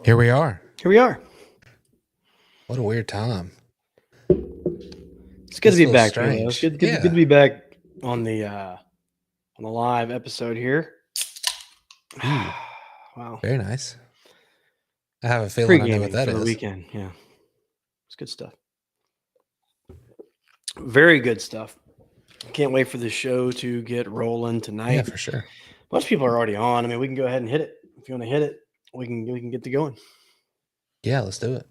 Here we are. Here we are. What a weird time. It's good It's to a be little back, Philo. It's strange. good to be back on the live episode here. Ooh, Wow. very nice. I have a feeling I know what Pre-gaming that for the is. weekend. Yeah. It's good stuff. Very good stuff. Can't wait for the show to get rolling tonight. Yeah, for sure. Most people are already on. I mean, we can go ahead and hit it. If you want to hit it, we can get to going. Yeah, let's do it.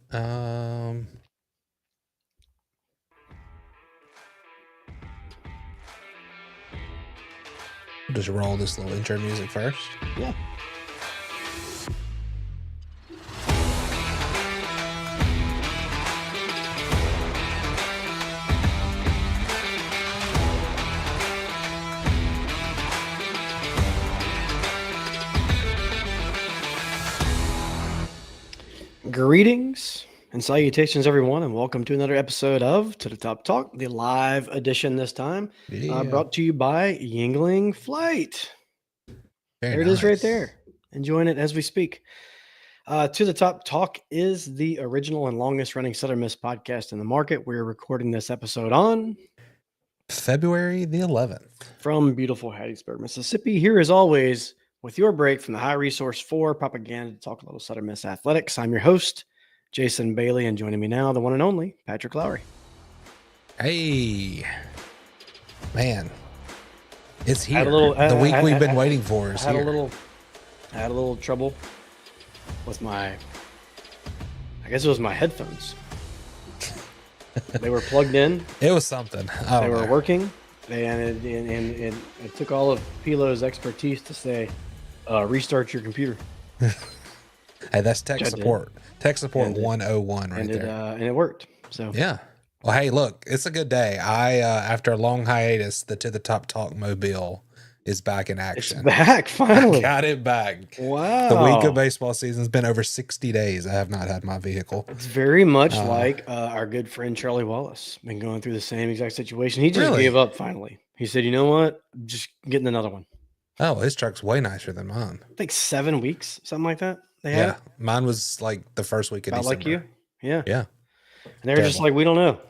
We'll just roll this little intro music first. Yeah. Greetings and salutations, everyone, and welcome to another episode of To the Top Talk, the live edition this time, Yeah. brought to you by Yingling Flight. Very There it nice. is right there. Enjoying it as we speak. To the Top Talk is the original and longest running Southern Miss podcast in the market. We're recording this episode on February the 11th. from beautiful Hattiesburg, Mississippi. Here, as always, with your break from the High Resource 4 propaganda to talk a little Southern Miss athletics. I'm your host, Jason Bailey, and joining me now, the one and only Patrick Lowry. Hey, man, it's here. Had a little- the week I- we've been I- waiting for is I had here. a little trouble with I guess it was my headphones. They were plugged in. It was something. They were working, and it took all of Pilo's expertise to say, restart your computer. Hey, that's tech Which I did. support. Tech support And it- 101 right and there. and it worked. So Yeah. Well, hey, look, it's a good day. After a long hiatus, the To the Top Talk mobile is back in it's action. back finally. Got it back. Wow. The week of baseball season's been over 60 days. I have not had my vehicle. It's very much like our good friend Charlie Wallace. Been going through the same exact situation. He just Really? gave up finally. He said, "You know what? I'm just getting another one." Oh, his truck's way nicer than mine. I think 7 weeks, something like that. They had Yeah. it. Mine was like the first week of About December. like you. Yeah. Yeah. And they were just Terrible. like, we don't know.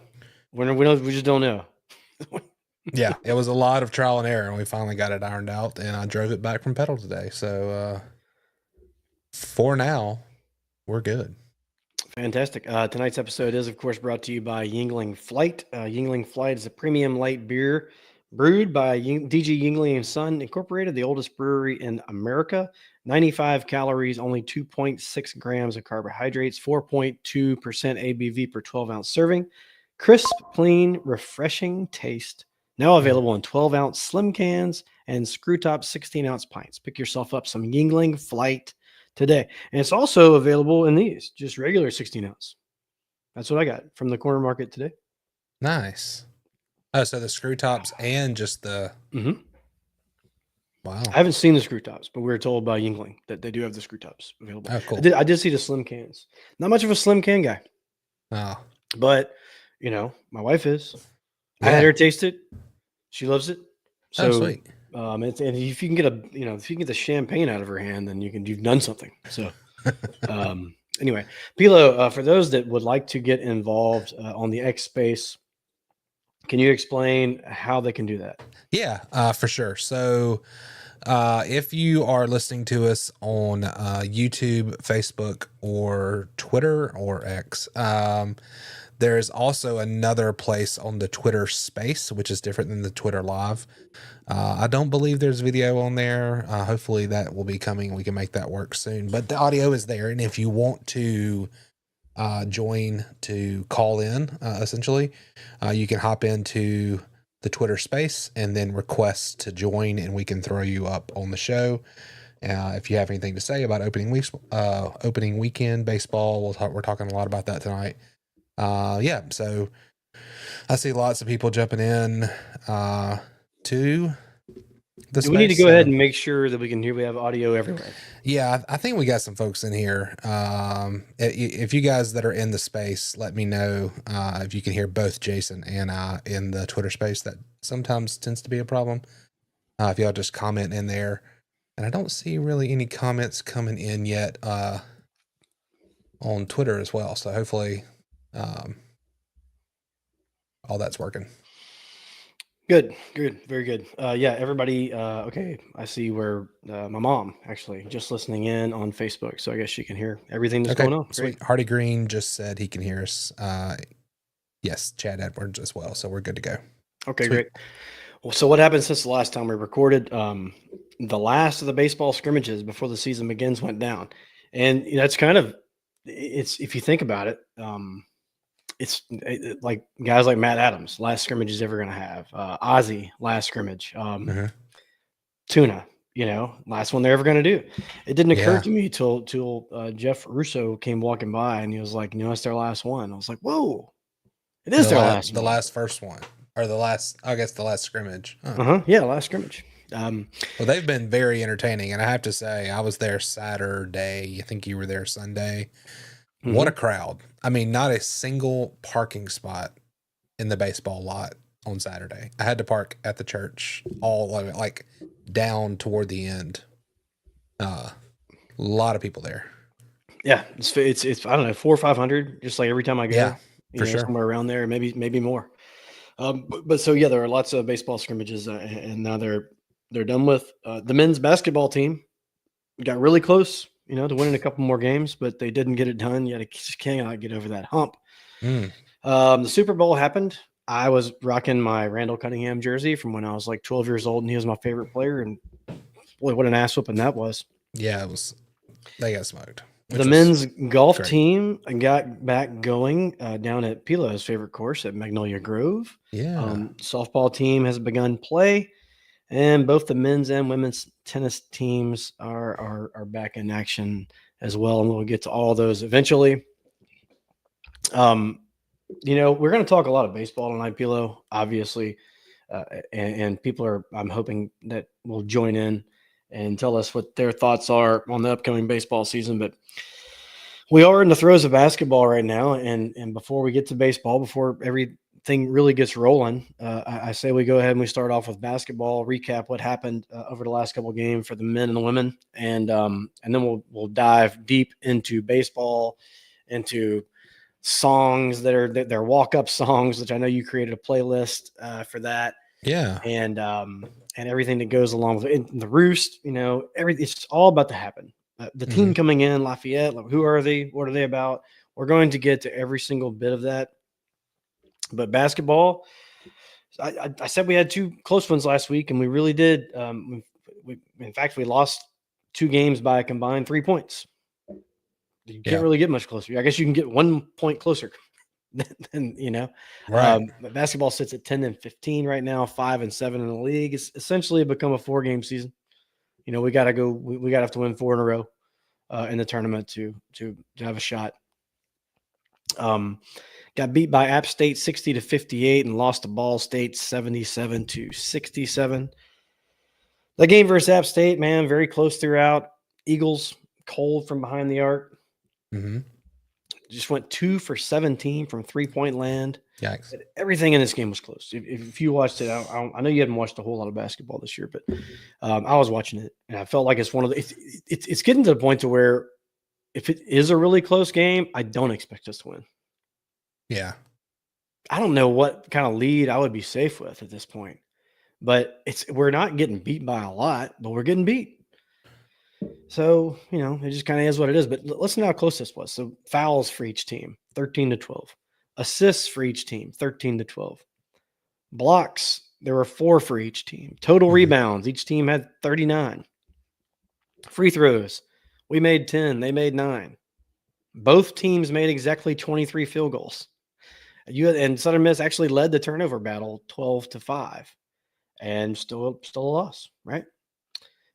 We just don't know. Yeah. It was a lot of trial and error, and we finally got it ironed out, and I drove it back from Pedal today. So for now, we're good. Fantastic. Tonight's episode is, of course, brought to you by Yingling Flight. Yingling Flight is a premium light beer brewed by DG Yingling and Son Incorporated, the oldest brewery in America. 95 calories, only 2.6 grams of carbohydrates, 4.2% ABV per 12-ounce serving. Crisp, clean, refreshing taste. Now available in 12-ounce slim cans and screw top 16-ounce pints. Pick yourself up some Yingling Flight today. And it's also available in these, just regular 16-ounce. That's what I got from the corner market today. Nice. Oh, so the screw tops and just the Mhm. wow. I haven't seen the screw tops, but we were told by Yingling that they do have the screw tops available. Oh, cool. I did see the slim cans. Not much of a slim can guy, Oh, but my wife is. I had yeah. her taste it. She loves it. So, Oh, sweet. and if you can get if you can get the champagne out of her hand, then you've done something. So, anyway, Pilo, for those that would like to get involved on the X Space, can you explain how they can do that? Yeah, for sure. So if you are listening to us on YouTube, Facebook, or Twitter or X, there is also another place on the Twitter Space, which is different than the Twitter Live. I don't believe there's video on there. Hopefully that will be coming. We can make that work soon. But the audio is there, and if you want to join to call in, essentially, you can hop into the Twitter Space and then request to join, and we can throw you up on the show. If you have anything to say about opening weekend baseball, we're talking a lot about that tonight. So I see lots of people jumping in to the Do we need to space, go ahead and make sure that we can hear we have audio everywhere? Yeah, I think we got some folks in here. If you guys that are in the space, let me know if you can hear both Jason and I in the Twitter Space. That sometimes tends to be a problem. If y'all just comment in there. And I don't see really any comments coming in yet. on Twitter as well. So hopefully, all that's working. Good, very good. Yeah, everybody. Okay, I see where my mom actually just listening in on Facebook, so I guess she can hear everything that's going on. Great. Sweet. Hardy Green just said he can hear us. Yes, Chad Edwards as well. So we're good to go. Okay, Sweet. great. Well, so what happened since the last time we recorded? The last of the baseball scrimmages before the season begins went down, and that's kind of it's if you think about it. It's like guys like Matt Adams, last scrimmage he's ever going to have. Ozzie, last scrimmage. Tuna, last one they're ever going to do. It didn't occur to me till Jeff Russo came walking by and he was like, it's their last one. I was like, whoa, it is their last one. The last first one. Or the last scrimmage. Yeah, last scrimmage. Well, they've been very entertaining. And I have to say, I was there Saturday. I think you were there Sunday. Mm-hmm. What a crowd. I mean, not a single parking spot in the baseball lot on Saturday. I had to park at the church, all of it, like down toward the end. A lot of people there. Yeah, it's I don't know, 400 or 500, just like every time I go. Yeah, for sure. Somewhere around there, maybe more. But so yeah, there are lots of baseball scrimmages, and now they're done with. The men's basketball team got really close, to winning a couple more games, but they didn't get it done. You just cannot get over that hump. The Super Bowl happened. I was rocking my Randall Cunningham jersey from when I was like 12 years old, and he was my favorite player. And boy, what an ass whooping that was. Yeah, it was. They got smoked. The men's golf team got back going down at Pilo's favorite course at Magnolia Grove. Yeah. Softball team has begun play, and both the men's and women's tennis teams are back in action as well. And we'll get to all those eventually. We're going to talk a lot of baseball tonight, Pilo, obviously, and people are. I'm hoping that will join in and tell us what their thoughts are on the upcoming baseball season. But we are in the throes of basketball right now. And before we get to baseball, before everything really gets rolling, I say we go ahead and we start off with basketball, recap what happened over the last couple of games for the men and the women. And then we'll dive deep into baseball, into songs that are their walk-up songs, which I know you created a playlist for that. Yeah. And everything that goes along with it. The Roost, everything. It's all about to happen. The team coming in, Lafayette, who are they? What are they about? We're going to get to every single bit of that. But basketball, I said we had two close ones last week, and we really did. In fact, we lost 2 games by a combined 3 points. You can't really get much closer. I guess you can get 1 point closer. Then right. Basketball sits at 10-15 right now, 5-7 in the league. It's essentially become a 4-game season. We got to go. We got to have to win 4 in a row in the tournament to have a shot. Got beat by App State 60-58 and lost to Ball State 77-67. The game versus App State, man, very close throughout. Eagles cold from behind the arc. Mm-hmm. Just went 2 for 17 from 3-point land. Yikes. Everything in this game was close. If you watched it, I know you haven't watched a whole lot of basketball this year, but I was watching it, and I felt like it's one of the. It's getting to the point to where if it is a really close game, I don't expect us to win. Yeah. I don't know what kind of lead I would be safe with at this point, but we're not getting beat by a lot, but we're getting beat. So, it just kind of is what it is. But listen to how close this was. So fouls for each team, 13-12. Assists for each team, 13-12. Blocks, there were 4 for each team. Total rebounds, each team had 39. Free throws, we made 10. They made 9. Both teams made exactly 23 field goals. And Southern Miss actually led the turnover battle 12-5. And still a loss, right?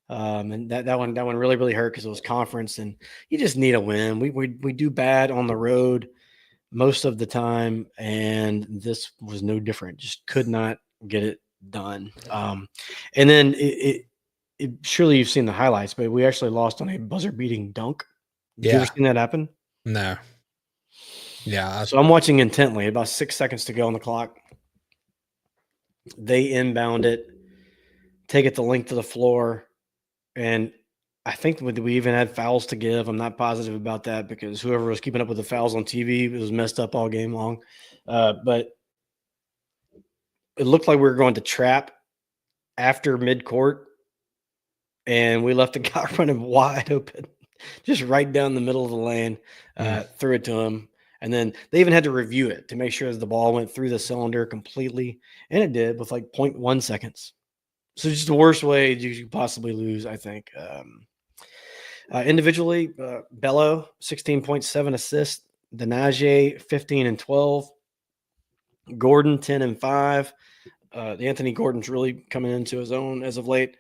And that one really, really hurt because it was conference, and you just need a win. We do bad on the road most of the time, and this was no different. Just could not get it done. And then it surely you've seen the highlights, but we actually lost on a buzzer-beating dunk. Did you ever seen that happen? No. Yeah. So I'm watching intently. About 6 seconds to go on the clock. They inbound it, take it the length of the floor. And I think we even had fouls to give. I'm not positive about that because whoever was keeping up with the fouls on TV was messed up all game long. But it looked like we were going to trap after midcourt, and we left the guy running wide open, just right down the middle of the lane, threw it to him. And then they even had to review it to make sure that the ball went through the cylinder completely. And it did with like 0.1 seconds. So just the worst way you could possibly lose, I think. Individually, Bello, 16.7 assists. Denaje, 15 and 12. Gordon, 10 and 5. Anthony Gordon's really coming into his own as of late.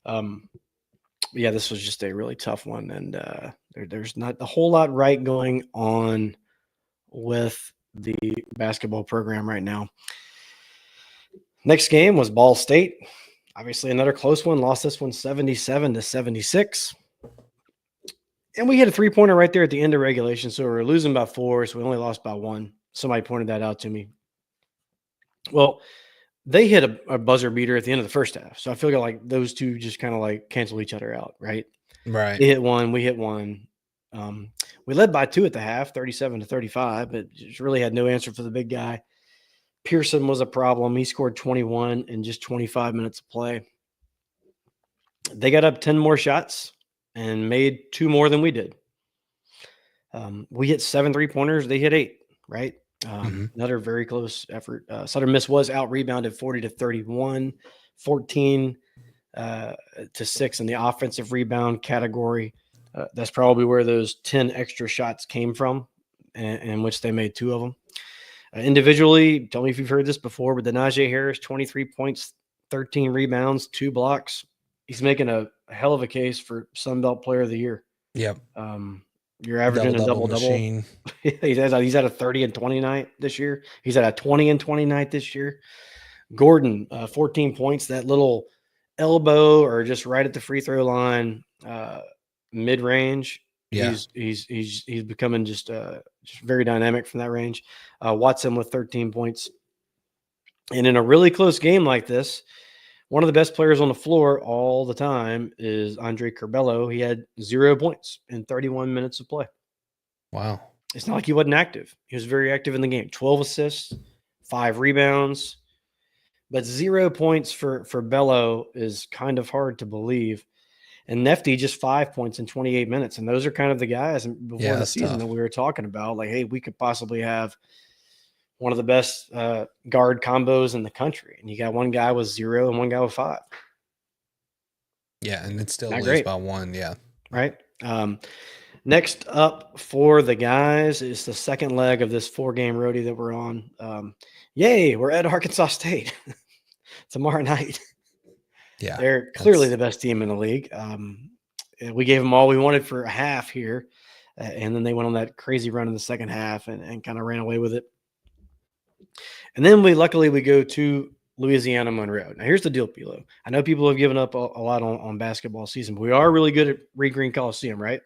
Yeah, this was just a really tough one. And there's not a whole lot right going on with the basketball program right now. Next game was Ball State. Obviously, another close one. Lost this one 77-76. And we hit a three-pointer right there at the end of regulation. So we were losing by 4, so we only lost by 1. Somebody pointed that out to me. Well, they hit a buzzer beater at the end of the first half. So I feel like those two just kind of like cancel each other out, right? Right. They hit one, we hit one. We led by 2 at the half, 37-35, but just really had no answer for the big guy. Pearson was a problem. He scored 21 in just 25 minutes of play. They got up 10 more shots and made 2 more than we did. We hit 7 3-pointers. They hit 8, right? Another very close effort. Southern Miss was out-rebounded 40-31, 14 to 6 in the offensive rebound category. That's probably where those 10 extra shots came from, in which they made 2 of them. Individually, tell me if you've heard this before, but Denaje Harris, 23 points, 13 rebounds, 2 blocks. He's making a hell of a case for Sun Belt Player of the Year. Yep. You're averaging a double-double. He's at a 30 and 20 night this year. He's at a 20 and 20 night this year. Gordon, 14 points. That little elbow or just right at the free throw line, mid-range. Yeah. He's becoming just very dynamic from that range. Watson with 13 points. And in a really close game like this, one of the best players on the floor all the time is Andre Curbelo. He had 0 points in 31 minutes of play. Wow. It's not like he wasn't active. He was very active in the game. 12 assists, 5 rebounds. But 0 points for Bello is kind of hard to believe. And Nefty just 5 points in 28 minutes. And those are kind of the guys before the season that we were talking about. Like, hey, we could possibly have one of the best guard combos in the country. And you got one guy with 0 and one guy with 5. Yeah, and it's still lose by 1. Yeah. Right. Next up for the guys is the second leg of this 4-game roadie that we're on. Yay, we're at Arkansas State tomorrow night. Yeah, they're clearly the best team in the league. We gave them all we wanted for a half here, and then they went on that crazy run in the second half and kind of ran away with it. And then luckily we go to Louisiana Monroe. Now here's the deal, Pilo. I know people have given up a lot on basketball season, but we are really good at Reed Green Coliseum, right?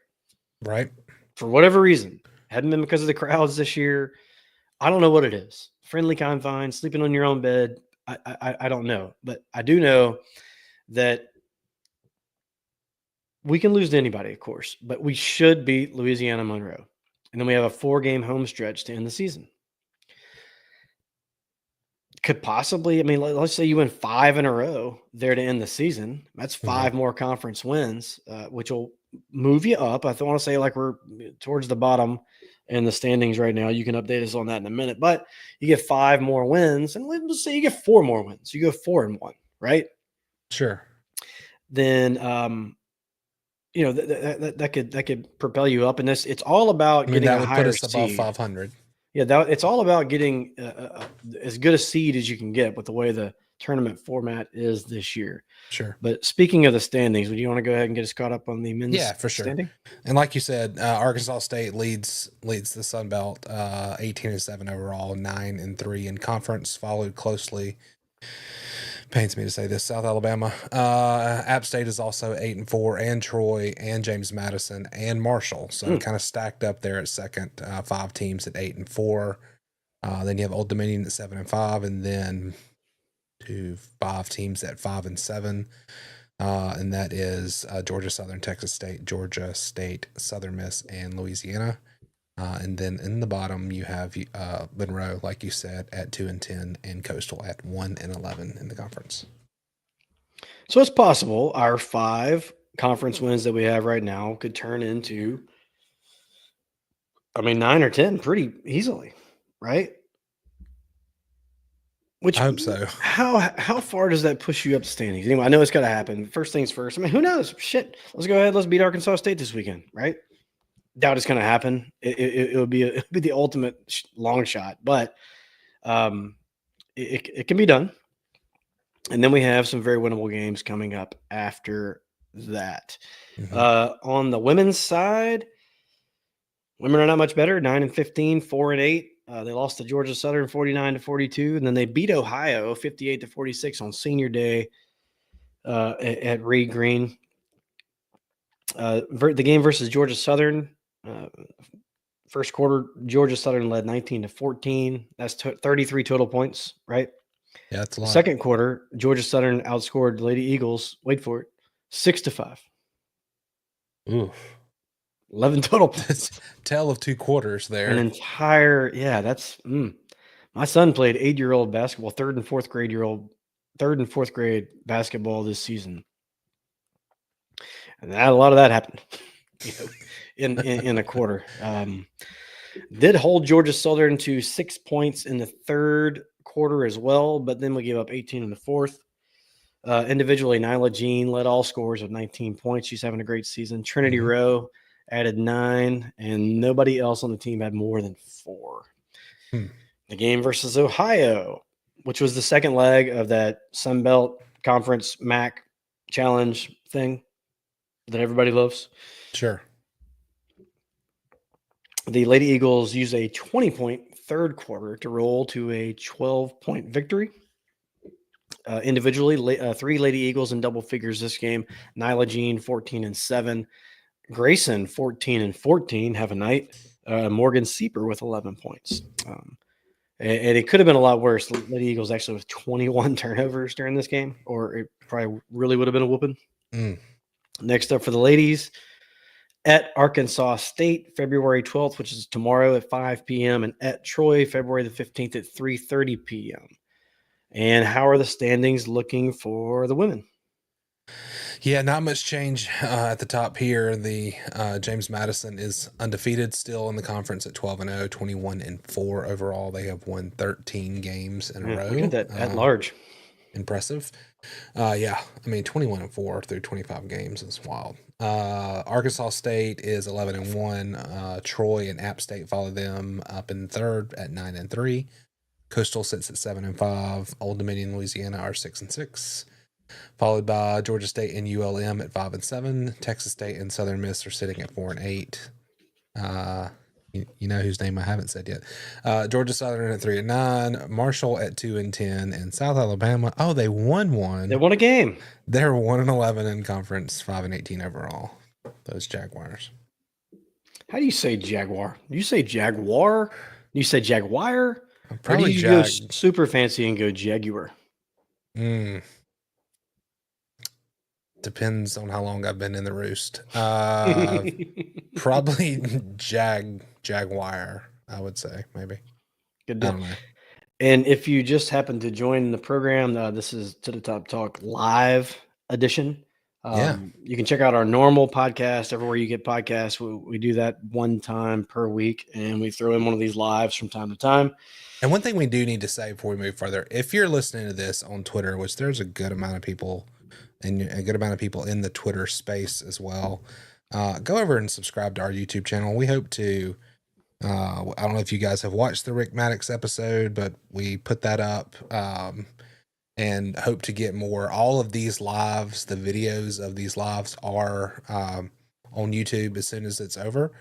Right. For whatever reason, hadn't been because of the crowds this year. I don't know what it is. Friendly confines, sleeping on your own bed. I don't know, but I do know that we can lose to anybody, of course, but we should beat Louisiana Monroe. And then we have a 4-game home stretch to end the season. Could possibly, let's say you win 5 in a row there to end the season. That's 5 more conference wins, which will move you up. I want to say like we're towards the bottom in the standings right now. You can update us on that in a minute, but you get 5 more wins, and let's say you get 4 more wins. You go 4-1, right? Sure. Then, that could propel you up. And it's all about getting a higher seed. Put us above 500. Yeah, it's all about getting as good a seed as you can get with the way the tournament format is this year. Sure. But speaking of the standings, would you want to go ahead and get us caught up on the men's for sure. standing? And like you said, Arkansas State leads the Sun Belt, 18-7 overall, 9-3 in conference, followed closely. Pains me to say this, South Alabama. App State is also 8-4, and Troy, and James Madison, and Marshall. So kind of stacked up there at second. 5 teams at 8-4. Then you have Old Dominion at 7-5, and then 5 teams at 5-7. And that is Georgia Southern, Texas State, Georgia State, Southern Miss, and Louisiana. And then in the bottom you have Monroe, like you said, at 2-10, and Coastal at 1-11 in the conference. So it's possible our 5 conference wins that we have right now could turn into, 9 or 10 pretty easily, right? Which, I hope so. how far does that push you up the standings? Anyway, I know it's got to happen. First things first. Who knows? Shit. Let's go ahead. Let's beat Arkansas State this weekend, right? Doubt it's going to happen. It would be the ultimate long shot, but it can be done. And then we have some very winnable games coming up after that. Mm-hmm. On the women's side, women are not much better. 9-15, 4-8. They lost to Georgia Southern 49-42, and then they beat Ohio 58-46 on Senior Day at Reed Green. The game versus Georgia Southern, first quarter, Georgia Southern led 19-14. That's 33 total points, right? Yeah, that's a lot. Second quarter, Georgia Southern outscored Lady Eagles. Wait for it, 6-5. Oof. 11 total points. Tale of 2 quarters there. An entire, that's my son played 8-year-old basketball, third and fourth grade basketball this season. And a lot of that happened in a quarter. Did hold Georgia Southern to 6 points in the third quarter as well, but then we gave up 18 in the fourth. Individually, Nyla Jean led all scores with 19 points. She's having a great season. Trinity Rowe added 9, and nobody else on the team had more than 4. The game versus Ohio, which was the second leg of that Sun Belt Conference MAC challenge thing that everybody loves. Sure. The Lady Eagles used a 20-point third quarter to roll to a 12-point victory. Individually, 3 Lady Eagles in double figures this game. Nyla Jean, 14-7. Grayson, 14-14, have a night. Morgan Sieper with 11 points. And it could have been a lot worse. The Lady Eagles actually with 21 turnovers during this game, or it probably really would have been a whooping. Next up for the ladies, at Arkansas State, February 12th, which is tomorrow at 5 p.m., and at Troy, February the 15th at 3:30 p.m. And how are the standings looking for the women? Yeah, not much change at the top here. The James Madison is undefeated still in the conference at 12-0, 21-4 overall. They have won 13 games in a row. Look at that at large. Impressive. 21-4 through 25 games is wild. Arkansas State is 11-1. Troy and App State follow them up in third at 9-3. Coastal sits at 7-5. Old Dominion, Louisiana are 6-6. Followed by Georgia State and ULM at 5-7. Texas State and Southern Miss are sitting at 4-8. You know whose name I haven't said yet. Georgia Southern at 3-9. Marshall at 2-10, and South Alabama. Oh, they won one. They won a game. They're 1-11 in conference, 5-18 overall. Those Jaguars. How do you say Jaguar? Do you say Jaguar? Do you say Jaguar? Probably or do you go super fancy and go Jaguar? Depends on how long I've been in the roost. Probably Jaguar, I would say, maybe. Good deal. And if you just happen to join the program, this is To the Top Talk live edition. You can check out our normal podcast everywhere you get podcasts. We do that one time per week, and we throw in one of these lives from time to time. And one thing we do need to say before we move further, if you're listening to this on Twitter, which there's a good amount of people and a good amount of people in the Twitter space as well, go over and subscribe to our YouTube channel. We hope to, I don't know if you guys have watched the Rick Maddox episode, but we put that up and hope to get more. All of these lives, the videos of these lives are on YouTube as soon as it's over,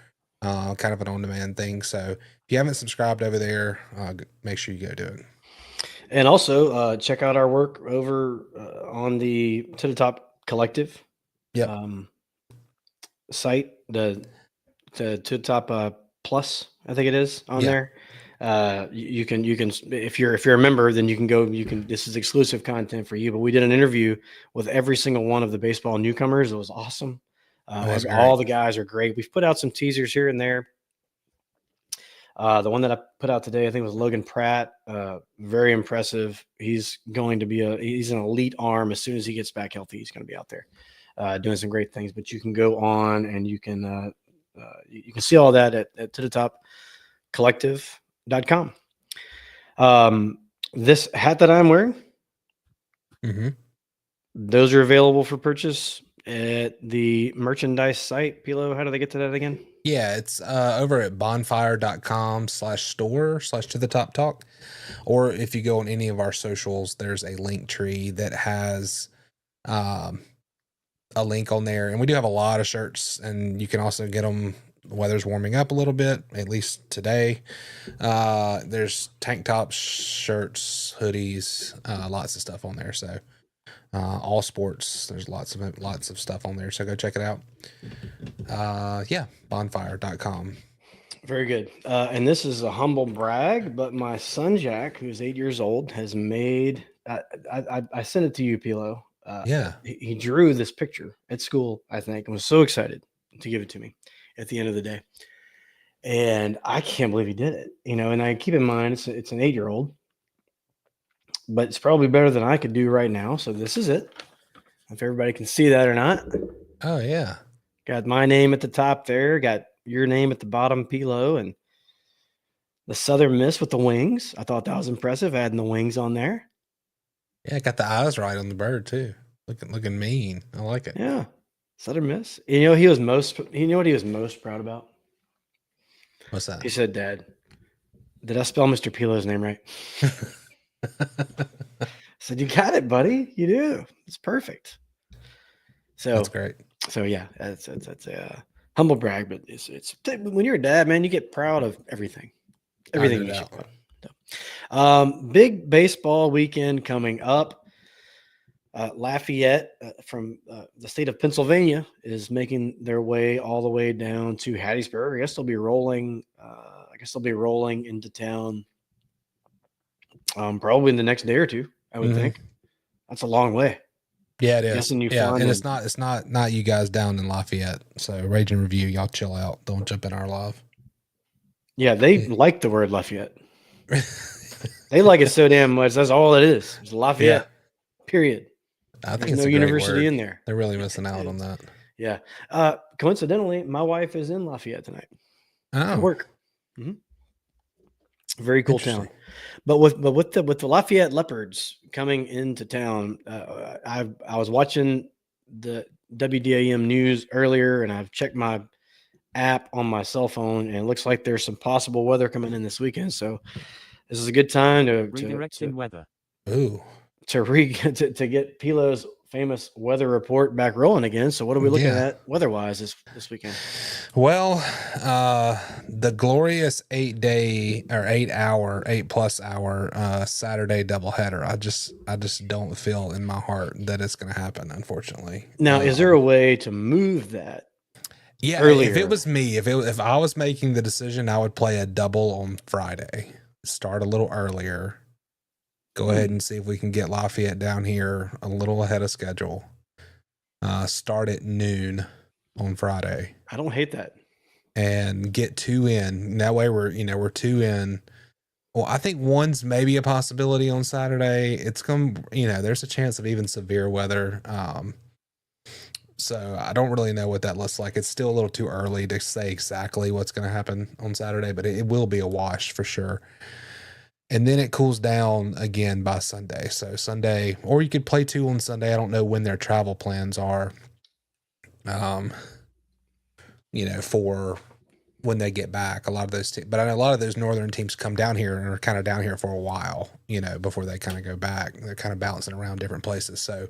kind of an on-demand thing. So if you haven't subscribed over there, make sure you go do it. And also check out our work over on the To the Top Collective site, the To the Top Plus, I think it is on there. You can if you're a member, then you can go. This is exclusive content for you. But we did an interview with every single one of the baseball newcomers. It was awesome. It was All the great. guys are great. We've put out some teasers here and there. The one that I put out today, I think, was Logan Pratt. Very impressive. He's going to be he's an elite arm. As soon as he gets back healthy, he's going to be out there doing some great things. But you can go on and you can see all that at To The Top Collective.com. This hat that I'm wearing, those are available for purchase at the merchandise site. Pilo, how do they get to that again? Yeah, it's over at bonfire.com/store/to the top talk. Or if you go on any of our socials, there's a link tree that has a link on there. And we do have a lot of shirts, and you can also get them. The weather's warming up a little bit, at least today. There's tank tops, shirts, hoodies, lots of stuff on there. So all sports, there's lots of stuff on there. So go check it out. Yeah, bonfire.com. Very good. And this is a humble brag, but my son Jack, who's 8 years old, has made. I sent it to you, Pilo. Yeah, he drew this picture at school, I think, and was so excited to give it to me at the end of the day. And I can't believe he did it. And I keep in mind it's an 8-year-old, but it's probably better than I could do right now. So this is it. If everybody can see that or not. Oh yeah. Got my name at the top there. Got your name at the bottom, Pilo, and the Southern Miss with the wings. I thought that was impressive, adding the wings on there. Yeah, got the eyes right on the bird too. Looking mean. I like it. Yeah, Southern Miss. You know what he was most proud about? What's that? He said, "Dad, did I spell Mr. Pilo's name right?" I said, "You got it, buddy. You do. It's perfect." So that's great. So yeah, that's a humble brag, but it's when you're a dad, man, you get proud of everything. Everything makes you proud. Big baseball weekend coming up. Lafayette from the state of Pennsylvania is making their way all the way down to Hattiesburg. I guess they'll be rolling. Into town probably in the next day or two. I would think. That's a long way. Yeah, it is. Yeah, and it's not you guys down in Lafayette. So Raging Review, y'all chill out. Don't jump in our live. Yeah, they like the word Lafayette. They like it so damn much. That's all it is. It's Lafayette. Yeah. Period. I think there's no university in there. They're really missing out on that. Yeah. Coincidentally, my wife is in Lafayette tonight. Oh. Work. Mm-hmm. Very cool town. But with the Lafayette Leopards coming into town, I was watching the WDAM news earlier, and I've checked my app on my cell phone, and it looks like there's some possible weather coming in this weekend. So this is a good time to weather. Ooh. To get Pilo's famous weather report back rolling again. So what are we looking at weather-wise this weekend? Well, the glorious 8+ hour Saturday doubleheader. I just don't feel in my heart that it's going to happen, unfortunately. Now, is there a way to move that? Yeah, earlier? If it was me, if I was making the decision, I would play a double on Friday. Start a little earlier. Go ahead and see if we can get Lafayette down here a little ahead of schedule. Start at noon on Friday. I don't hate that. And get 2 in. That way we're 2 in. Well, I think one's maybe a possibility on Saturday. It's there's a chance of even severe weather. So I don't really know what that looks like. It's still a little too early to say exactly what's going to happen on Saturday, but it will be a wash for sure. And then it cools down again by Sunday. So Sunday, or you could play 2 on Sunday. I don't know when their travel plans are. For when they get back, a lot of those but I know a lot of those northern teams come down here and are kind of down here for a while, before they kind of go back. They're kind of bouncing around different places. So,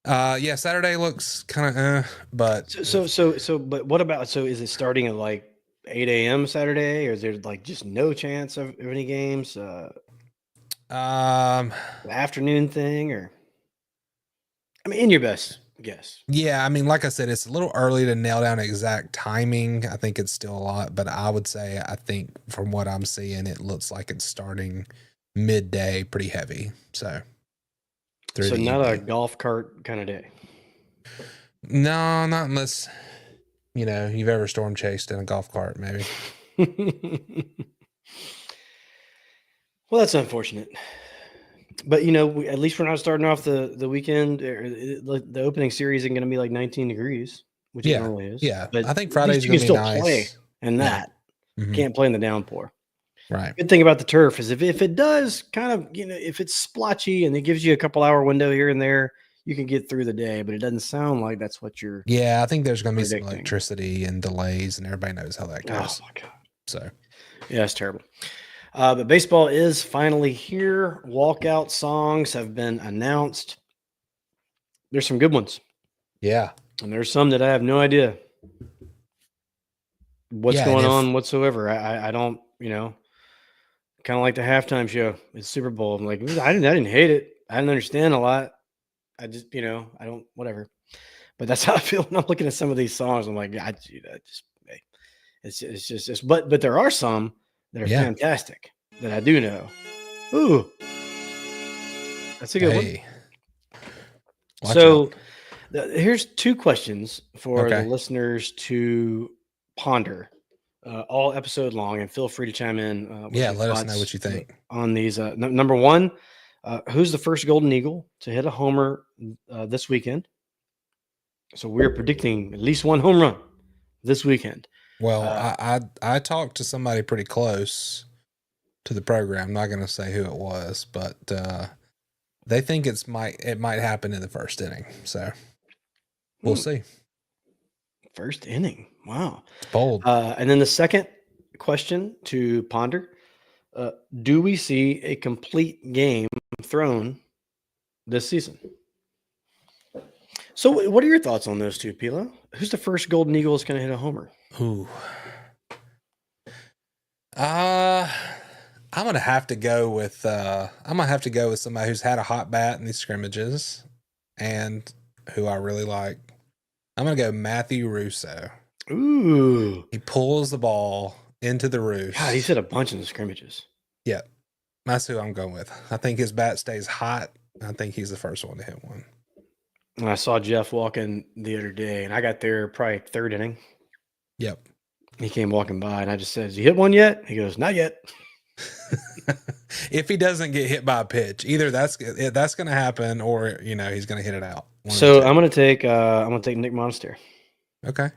Saturday looks kind of, but but what about, is it starting at like 8 a.m. Saturday, or is there like just no chance of any games? An afternoon thing, or in your best guess. Yeah, I mean, like I said, it's a little early to nail down exact timing. I think it's still a lot, but I would say I think from what I'm seeing, it looks like it's starting midday, pretty heavy. So through So the not a evening. golf cart kind of day. No, not unless you've ever storm chased in a golf cart, maybe. Well, that's unfortunate. But at least we're not starting off the weekend. The opening series isn't going to be like 19 degrees, which it Yeah, normally is. yeah. But I think at least Friday's you can gonna be still play nice. in Yeah. that. Mhm. Can't play in the downpour. Right. Good thing about the turf is if it does kind of, if it's splotchy and it gives you a couple hour window here and there, you can get through the day. But it doesn't sound like that's what you're. Yeah, I think there's gonna be some predicting. electricity and delays, and everybody knows how that goes. Oh my God. So Yeah, it's terrible. But baseball is finally here. Walkout songs have been announced. There's some good ones. yeah. And there's some that I have no idea what's Yeah, going on whatsoever. I don't, kind of like the halftime show. It's Super Bowl. I'm like, I didn't hate it. I didn't understand a lot. I just, I don't, whatever. But that's how I feel when I'm looking at some of these songs. I'm like, it's just, but there are some that are fantastic that I do know. Ooh, that's a good one. So here's two questions for the listeners to ponder all episode long, and feel free to chime in. Let us know what you think on these. Number one, who's the first Golden Eagle to hit a homer this weekend? So we're predicting at least one home run this weekend. Well, I talked to somebody pretty close to the program. I'm not going to say who it was, but they think it might happen in the first inning. So we'll see. First inning. Wow. It's bold. And then the second question to ponder, do we see a complete game thrown this season? So what are your thoughts on those two, Pilo? Who's the first Golden Eagle that's going to hit a homer? Ooh. I'm gonna have to go with somebody who's had a hot bat in these scrimmages and who I really like. I'm gonna go Matthew Russo. Ooh. He pulls the ball into the roost. God, he's hit a bunch in the scrimmages. Yeah. That's who I'm going with. I think his bat stays hot. I think he's the first one to hit one. And I saw Jeff walking the other day, and I got there probably third inning. Yep. He came walking by, and I just said, "Has he hit one yet?" He goes, "Not yet." If he doesn't get hit by a pitch, either that's going to happen, or he's going to hit it out. So I'm going to take Nick Monster. Okay.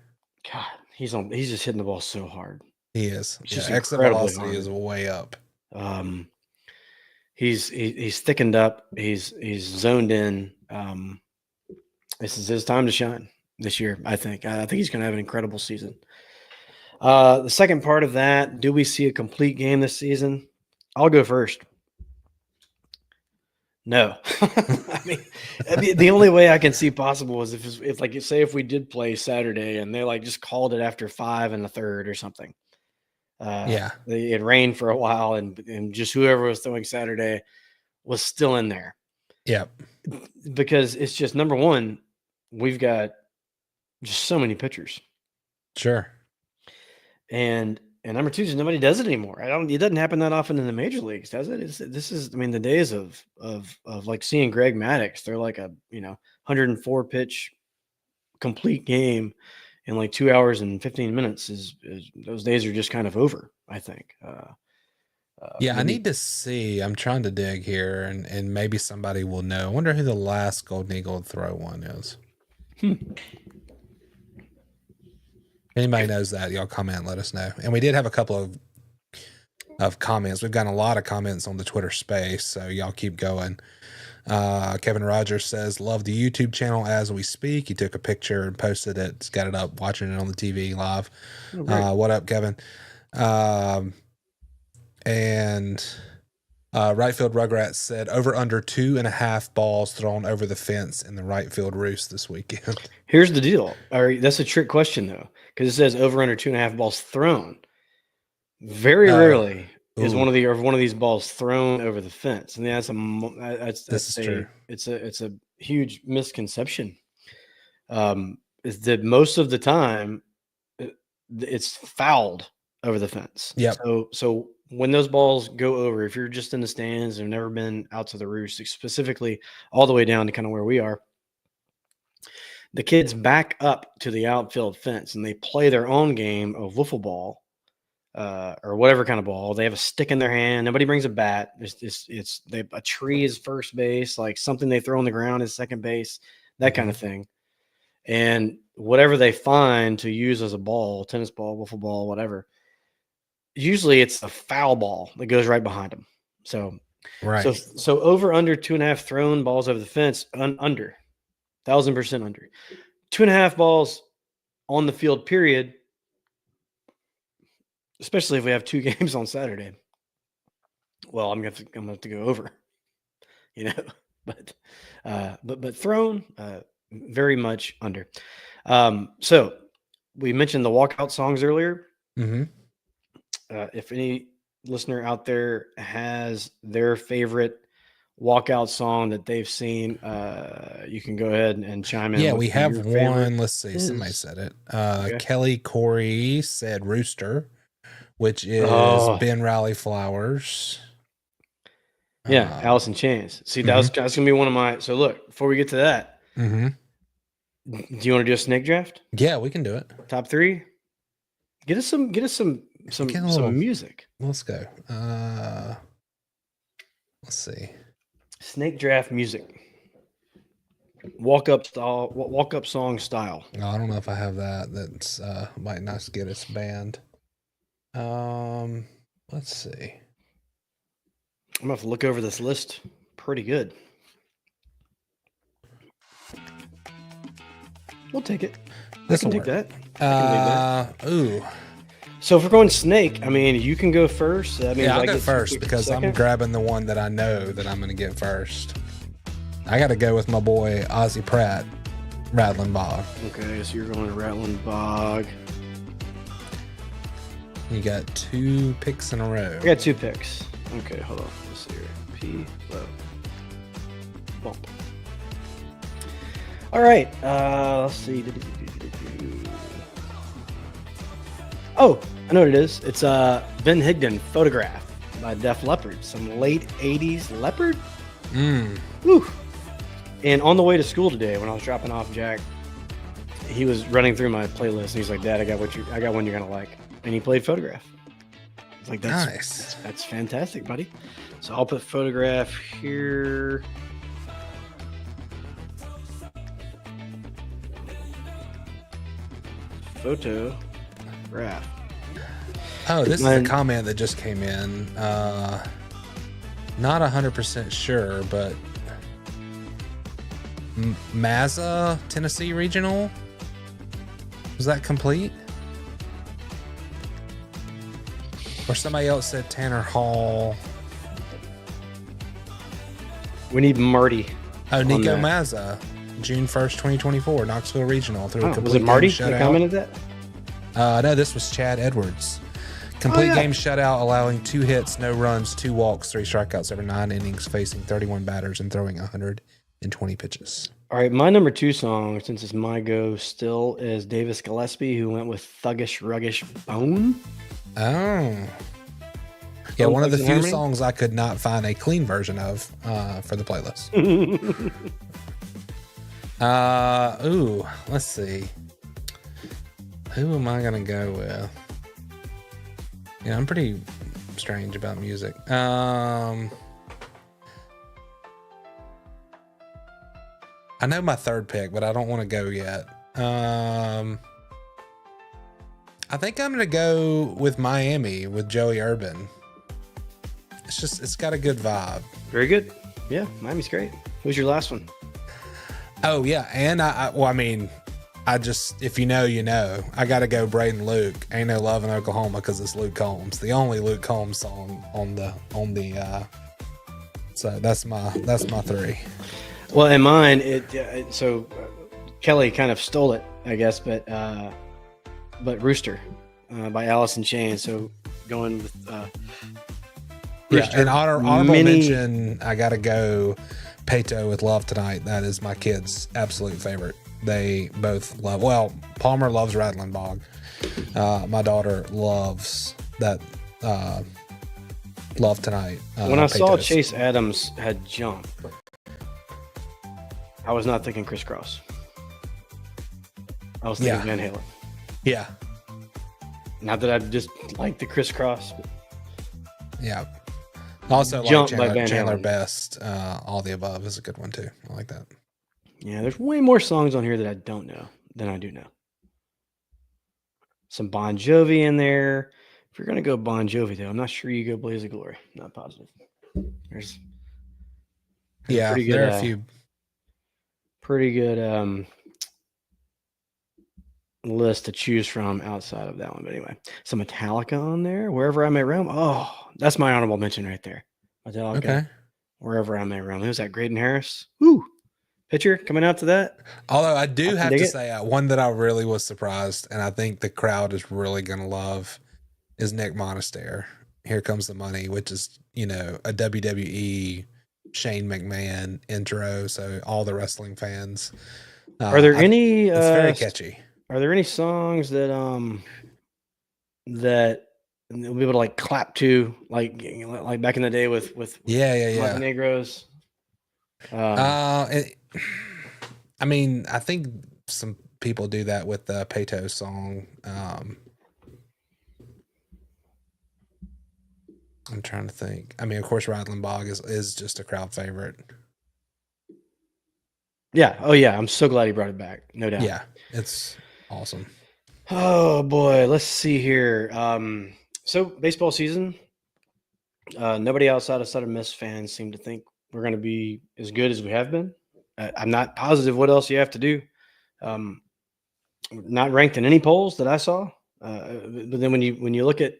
God, he's just hitting the ball so hard. He is. Just exit velocity is way up. He's thickened up. He's zoned in. This is his time to shine this year. I think he's going to have an incredible season. The second part of that, do we see a complete game this season? I'll go first. No. I mean, the only way I can see possible is if like, say if we did play Saturday and they like just called it after 5 1/3 or something. It rained for a while and just whoever was throwing Saturday was still in there. Yep. Because it's just, number one, we've got just so many pitchers. Sure. And number two is nobody does it anymore. It doesn't happen that often in the major leagues, does it? This is the days of like seeing Greg Maddux. They're like a 104 pitch complete game in like 2 hours and 15 minutes. Is those days are just kind of over, I think. I need to see. I'm trying to dig here, and maybe somebody will know. I wonder who the last Golden Eagle to throw one is. Anybody knows that, y'all comment and let us know. And we did have a couple of comments. We've gotten a lot of comments on the Twitter space, so y'all keep going. Kevin Rogers says, love the YouTube channel as we speak. He took a picture and posted it. He's got it up, watching it on the TV live. What up, Kevin? And right field Rugrats said, over under 2.5 balls thrown over the fence in the right field roost this weekend. Here's the deal. That's a trick question, though, because it says over under 2.5 balls thrown. Very rarely is one of these balls thrown over the fence, and that's true. It's a huge misconception. is that most of the time it's fouled over the fence. Yep. So when those balls go over, if you're just in the stands and never been out to the roost, specifically all the way down to kind of where we are, the kids back up to the outfield fence and they play their own game of wiffle ball or whatever kind of ball. They have a stick in their hand. Nobody brings a bat. A tree is first base, like something they throw on the ground is second base, that kind of thing. And whatever they find to use as a ball, tennis ball, wiffle ball, whatever, usually it's a foul ball that goes right behind them. So, right. So over under 2.5 thrown balls over the fence, under 1,000% under 2.5 balls on the field, period. Especially if we have 2 games on Saturday. Well, I'm gonna have to go over, but thrown very much under. So we mentioned the walkout songs earlier. Mm-hmm. If any listener out there has their favorite walkout song that they've seen, you can go ahead and chime in. Yeah, we have one. Let's see. Somebody said it. Okay. Kelly Corey said Rooster, which is Ben Riley Flowers. Yeah, Allison Chance. See, that's going to be one of my. So look, before we get to that, do you want to do a snake draft? Yeah, we can do it. Top 3. Get us some music. Let's go. Let's see. Snake draft music. Walk up song style. Oh, I don't know if I have that. That's might not get us banned. Let's see. I'm gonna have to look over this list pretty good. We'll take it. I can take that. Ooh. So if we're going snake, I mean, you can go first. That means I'll go first because I'm grabbing the one that I know that I'm going to get first. I got to go with my boy Ozzie Pratt, Rattling Bog. Okay, so you're going Rattling Bog. You got 2 picks in a row. I got 2 picks. Okay, hold on. Let's see here. P, low, bump. All right. Let's see. Oh, I know what it is. It's Ben Higdon, Photograph by Def Leppard. Some late 80s Leopard. Woo. And on the way to school today, when I was dropping off Jack, he was running through my playlist. And he's like, "Dad, I got one you're gonna like." And he played Photograph. It's like, that's nice. That's fantastic, buddy. So I'll put Photograph here. Photograph. Oh, this is a comment that just came in. Not 100% sure, but Mazza, Tennessee Regional. Was that complete? Or somebody else said Tanner Hall. We need Marty. Oh, Nico Mazza, June 1st, 2024, Knoxville Regional. Was it Marty that commented that? No, this was Chad Edwards. Complete game shutout, allowing 2 hits, no runs, 2 walks, 3 strikeouts over 9 innings, facing 31 batters and throwing 120 pitches. All right, my number 2 song, since it's my go still, is Davis Gillespie, who went with Thuggish Ruggish Bone. Oh. Yeah, one of the few songs I could not find a clean version of for the playlist. Let's see. Who am I going to go with? Yeah, I'm pretty strange about music. I know my 3rd pick, but I don't want to go yet. I think I'm going to go with Miami with Joey Urban. It's got a good vibe. Very good. Yeah, Miami's great. Who's your last one? Oh, yeah. And if you know, you know. I got to go Braden Luke. Ain't No Love in Oklahoma because it's Luke Combs. The only Luke Combs song on the so that's my 3. Well, in mine, Kelly kind of stole it, I guess, but Rooster by Allison Chain. So going with Rooster. And honorable mention, I got to go Peto with Love Tonight. That is my kid's absolute favorite they both love. Well, Palmer loves Rattling Bog. My daughter loves that. Love Tonight. When I saw Peytos. Chase Adams had jumped, I was not thinking Crisscross. I was thinking Van Halen. Yeah. Not that I just like the Crisscross. Yeah. Also, Jump like by Van Chandler Halen. Best, All the Above is a good one too. I like that. Yeah, there's way more songs on here that I don't know than I do know. Some Bon Jovi in there. If you're gonna go Bon Jovi, though, I'm not sure you go Blaze of Glory. Not positive. There's Yeah, pretty good, there are a few. pretty good list to choose from outside of that one. But anyway, some Metallica on there. Wherever I May Roam. Oh, that's my honorable mention right there. Metallica. Okay. Wherever I May Roam. Who's that? Graydon Harris. Woo. Pitcher coming out to that. Although I do have dig to it. say, one that I really was surprised, and I think the crowd is really going to love, is Nick Monaster. Here Comes the Money, which is, a WWE Shane McMahon intro. So all the wrestling fans. Are there any? It's very catchy. Are there any songs that that we'll be able to like clap to, like back in the day with Yeah. Montenegros? I mean, I think some people do that with the Peytos song. I'm trying to think. I mean, of course, Rattling Bog is just a crowd favorite. Yeah. Oh, yeah. I'm so glad he brought it back. No doubt. Yeah, it's awesome. Oh boy, let's see here. So baseball season. Nobody outside of Southern Miss fans seem to think we're going to be as good as we have been. I'm not positive what else you have to do. Not ranked in any polls that I saw. But then when you look at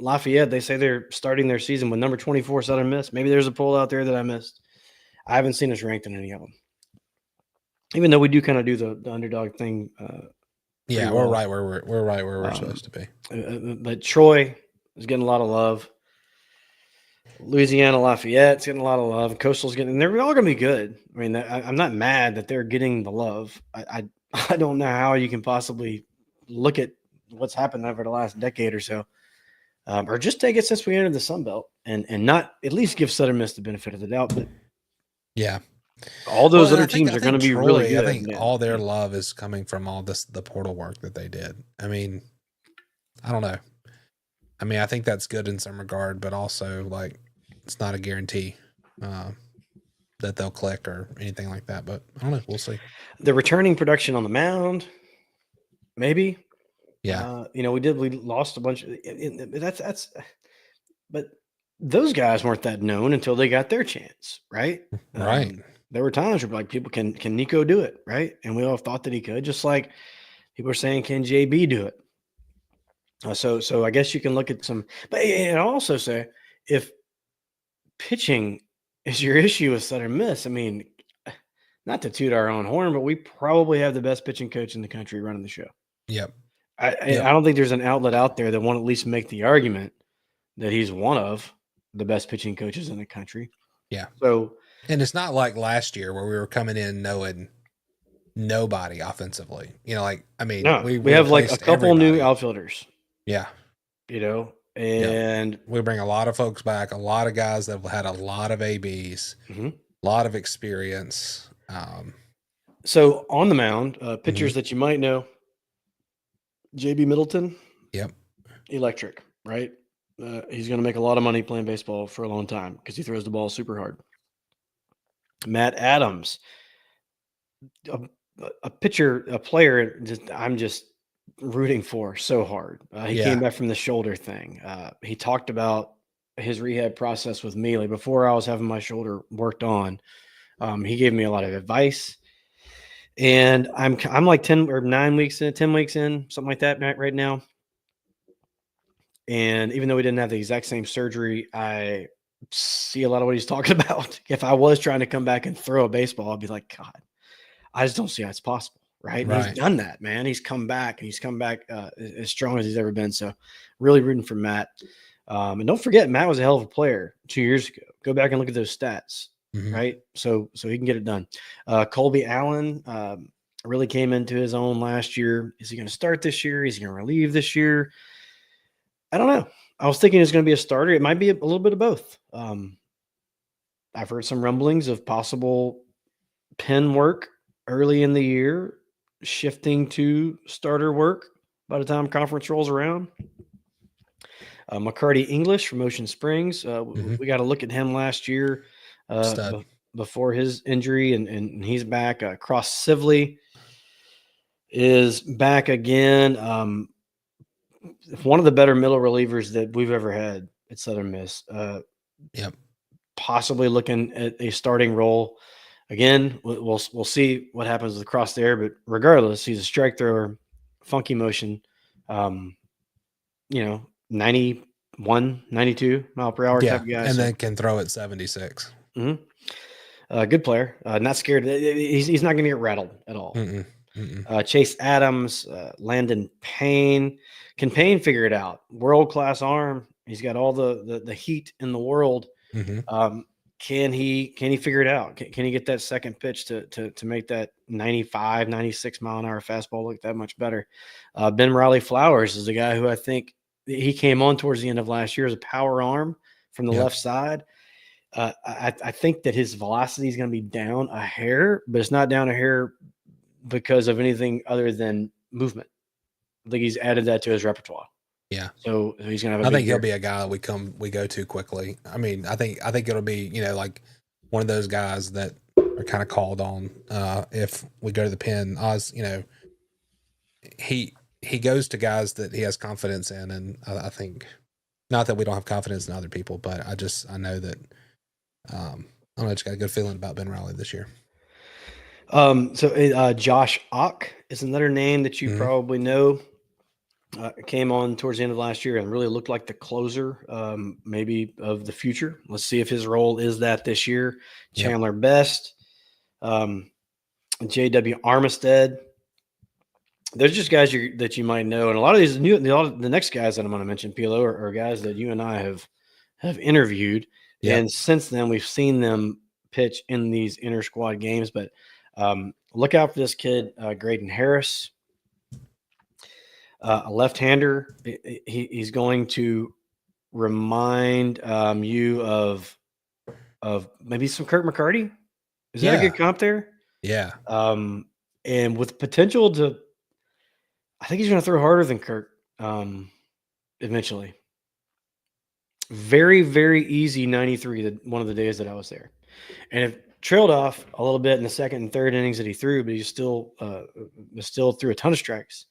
Lafayette, they say they're starting their season with number 24 Southern Miss. Maybe there's a poll out there that I missed. I haven't seen us ranked in any of them. Even though we do kind of do the underdog thing. Yeah, we're right where we're supposed to be. But Troy is getting a lot of love. Louisiana Lafayette's getting a lot of love. Coastal's getting, and they're all going to be good. I mean, I'm not mad that they're getting the love. I don't know how you can possibly look at what's happened over the last decade or so, or just take it since we entered the Sun Belt and not at least give Southern Miss the benefit of the doubt. But yeah, all those other teams are going to be Troy, really good. I think all their love is coming from all the portal work that they did. I mean, I don't know. I mean, I think that's good in some regard, but also like it's not a guarantee that they'll click or anything like that. But I don't know. We'll see. The returning production on the mound, maybe. Yeah. We lost a bunch. But those guys weren't that known until they got their chance, right? Right. There were times where like people can Nico do it, right? And we all thought that he could, just like people are saying, can JB do it? So I guess you can look at some, but and I'll also say if pitching is your issue with Southern Miss, I mean, not to toot our own horn, but we probably have the best pitching coach in the country running the show. Yep. I don't think there's an outlet out there that won't at least make the argument that he's one of the best pitching coaches in the country. Yeah. So, and it's not like last year where we were coming in knowing nobody offensively. I mean, no, we have like a couple new outfielders. Yeah. And we bring a lot of folks back, a lot of guys that have had a lot of ABs, a lot of experience. So on the mound, pitchers that you might know, JB Middleton. Yep. Electric, right? He's going to make a lot of money playing baseball for a long time because he throws the ball super hard. Matt Adams, a player I'm just rooting for so hard. He came back from the shoulder thing. He talked about his rehab process with me. Like before I was having my shoulder worked on, he gave me a lot of advice. And I'm like 10 weeks in, something like that right now. And even though we didn't have the exact same surgery, I see a lot of what he's talking about. If I was trying to come back and throw a baseball, I'd be like, God, I just don't see how it's possible. Right. And he's done that, man. He's come back and he's come back as strong as he's ever been. So really rooting for Matt. And don't forget, Matt was a hell of a player 2 years ago. Go back and look at those stats. Right. So he can get it done. Colby Allen, Really came into his own last year. Is he going to start this year? Is he going to relieve this year? I don't know. I was thinking it's going to be a starter. It might be a little bit of both. I've heard some rumblings of possible pen work early in the year, shifting to starter work by the time conference rolls around. McCarty English from Ocean Springs. We got to look at him last year before his injury, and he's back. Cross Sibley is back again. One of the better middle relievers that we've ever had at Southern Miss. Yep. Possibly looking at a starting role. Again, we'll see what happens with Cross there, but regardless, he's a strike thrower, funky motion. 91, 92 mile per hour type of guy. And then can throw at 76. Good player. Not scared. He's not going to get rattled at all. Chase Adams, Landon Payne. Can Payne figure it out? World-class arm. He's got all the heat in the world. Can he figure it out? Can he get that second pitch to make that 95, 96 mile an hour fastball look that much better? Ben Riley Flowers is a guy who I think he came on towards the end of last year as a power arm from the left side. I think that his velocity is going to be down a hair, but it's not down a hair because of anything other than movement. I think he's added that to his repertoire. Yeah. So he's going to have I think he'll be a guy that we go to quickly. I mean, I think it'll be, like one of those guys that are kind of called on if we go to the pen. Oz, he goes to guys that he has confidence in, and I think not that we don't have confidence in other people, but I know that I just got a good feeling about Ben Riley this year. So Josh Ock is another name that you probably know. Came on towards the end of last year and really looked like the closer, maybe of the future. Let's see if his role is that this year. Chandler Best, J.W. Armistead. There's just guys that you might know, and a lot of these the next guys that I'm going to mention, Pilo, are guys that you and I have interviewed, and since then we've seen them pitch in these inter squad games. But look out for this kid, Graydon Harris. A left-hander. He's going to remind you of maybe some Kirk McCarty. Is that a good comp there? Yeah. And with potential to, I think he's going to throw harder than Kirk eventually. Very, very easy 93, one of the days that I was there. And it trailed off a little bit in the second and third innings that he threw, but he still threw a ton of strikes.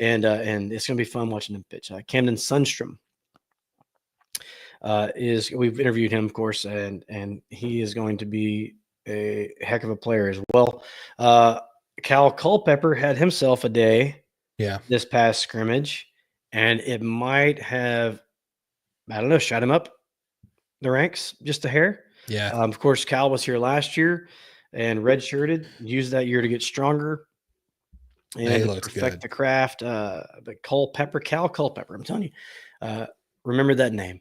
And it's going to be fun watching him pitch. Camden Sundstrom we've interviewed him, of course, and he is going to be a heck of a player as well. Cal Culpepper had himself a day this past scrimmage, and it might have, I don't know, shot him up the ranks just a hair. Yeah. Of course, Cal was here last year and redshirted, used that year to get stronger. And to perfect the craft, but Cal Culpepper, I'm telling you, remember that name.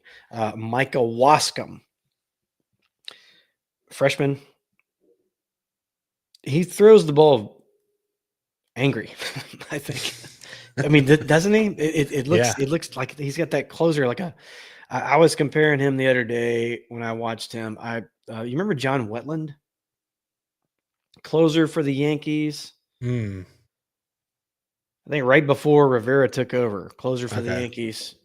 Micah Wascom, freshman. He throws the ball angry, I think. I mean, doesn't he? It looks like he's got that closer. I was comparing him the other day when I watched him. You remember John Wetland, closer for the Yankees? I think right before Rivera took over, closer for the Yankees,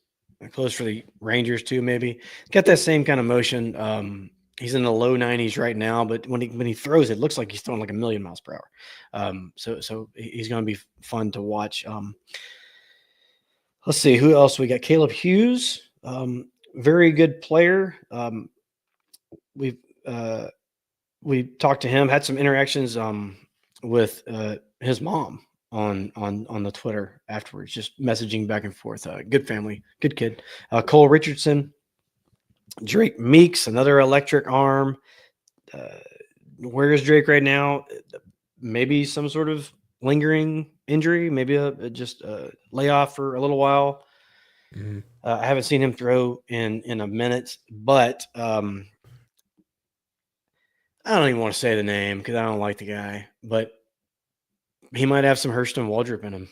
closer for the Rangers too, maybe. Got that same kind of motion. He's in the low 90s right now, but when he throws, it looks like he's throwing like 1,000,000 miles per hour. So he's going to be fun to watch. Let's see who else we got. Caleb Hughes, very good player. We talked to him, had some interactions with his mom on the Twitter afterwards, just messaging back and forth. Good family, good kid. Cole Richardson, Drake Meeks, another electric arm. Where is Drake right now? Maybe some sort of lingering injury, maybe just a layoff for a little while. I haven't seen him throw in a minute, but I don't even want to say the name because I don't like the guy. But he might have some Hurston Waldrop in him,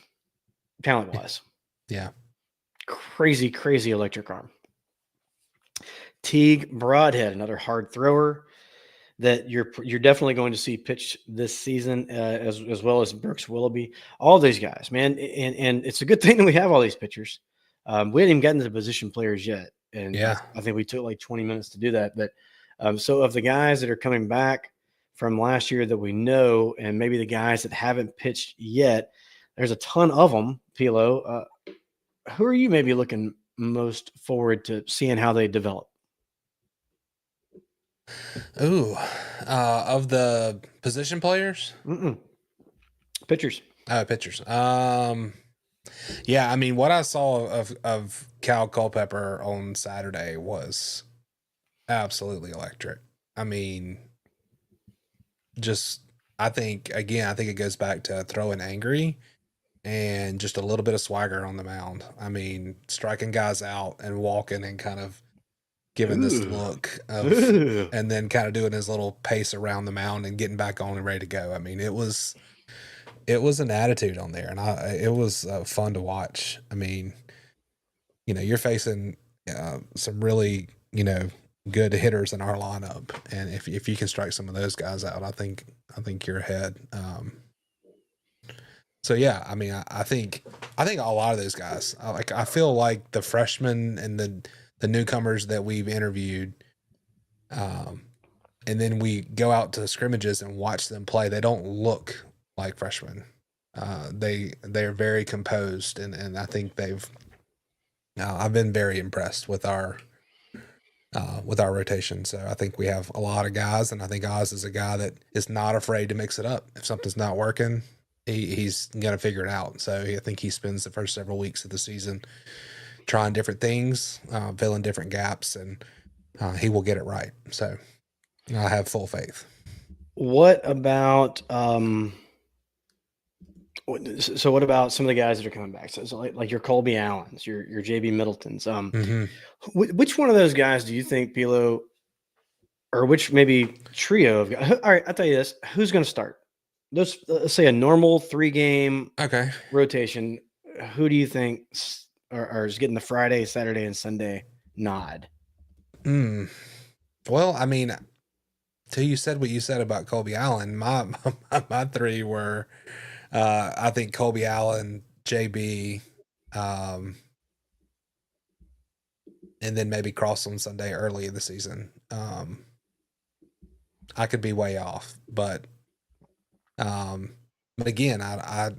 talent wise. Yeah. Crazy, crazy electric arm. Teague Broadhead, another hard thrower that you're definitely going to see pitch this season, as well as Brooks Willoughby. All these guys, man, and it's a good thing that we have all these pitchers. We hadn't even gotten to the position players yet, and Yeah. I think we took like 20 minutes to do that. But so of the guys that are coming back from last year that we know, and maybe the guys that haven't pitched yet, there's a ton of them. Pilo, who are you maybe looking most forward to seeing how they develop? Ooh, of the position players? Pitchers. Pitchers. Yeah, I mean, what I saw of Cal Culpepper on Saturday was absolutely electric. I mean, I think it goes back to throwing angry and just a little bit of swagger on the mound. I mean, striking guys out and walking and kind of giving this look of, and then kind of doing his little pace around the mound and getting back on and ready to go. I mean, it was an attitude on there, and it was fun to watch. I mean, you're facing some really, good hitters in our lineup, and if you can strike some of those guys out, I think you're ahead. So yeah, I mean, I think a lot of those guys, I feel like the freshmen and the newcomers that we've interviewed, and then we go out to the scrimmages and watch them play. They don't look like freshmen. They're very composed, and I think I've been very impressed with our rotation. So I think we have a lot of guys, and I think Oz is a guy that is not afraid to mix it up. If something's not working, he's gonna figure it out. So I think he spends the first several weeks of the season trying different things, filling different gaps, and he will get it right. So I have full faith. What about what about some of the guys that are coming back? So like your Colby Allens, your JB Middletons. Which one of those guys do you think, Pilo, or which maybe trio of guys? All right, I'll tell you this: who's going to start? Let's say a normal 3-game rotation. Who do you think is getting the Friday, Saturday, and Sunday nod? Well, I mean, till you said what you said about Colby Allen, my 3 were, I think Colby Allen, JB, and then maybe Cross on Sunday early in the season. I could be way off, but again, I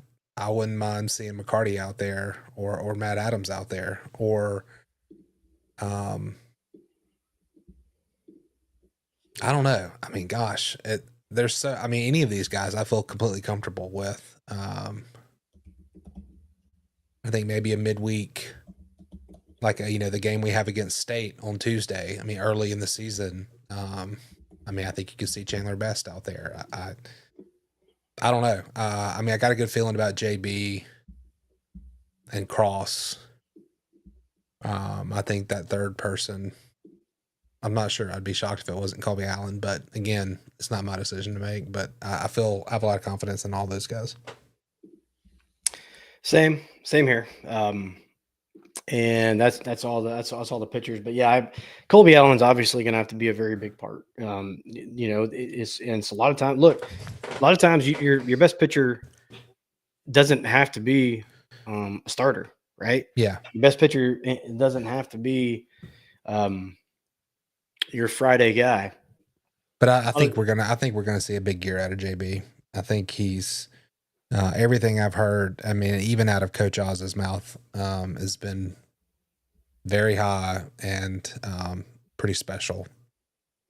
wouldn't mind seeing McCarty out there or Matt Adams out there, or I don't know. I mean, gosh, any of these guys I feel completely comfortable with. I think maybe a midweek, like the game we have against State on Tuesday. I mean, early in the season. I mean, I think you could see Chandler Best out there. I don't know. I mean, I got a good feeling about JB and Cross. I think that third person, I'm not sure. I'd be shocked if it wasn't Colby Allen, but again, it's not my decision to make. But I have a lot of confidence in all those guys. Same here. And that's all the pitchers. But yeah, Colby Allen's obviously going to have to be a very big part. It's a lot of time. Look, a lot of times your best pitcher doesn't have to be a starter, right? Yeah, your best pitcher doesn't have to be your Friday guy. But I think we're gonna see a big year out of JB. I think he's everything I've heard. I mean, even out of Coach Oz's mouth, has been very high and pretty special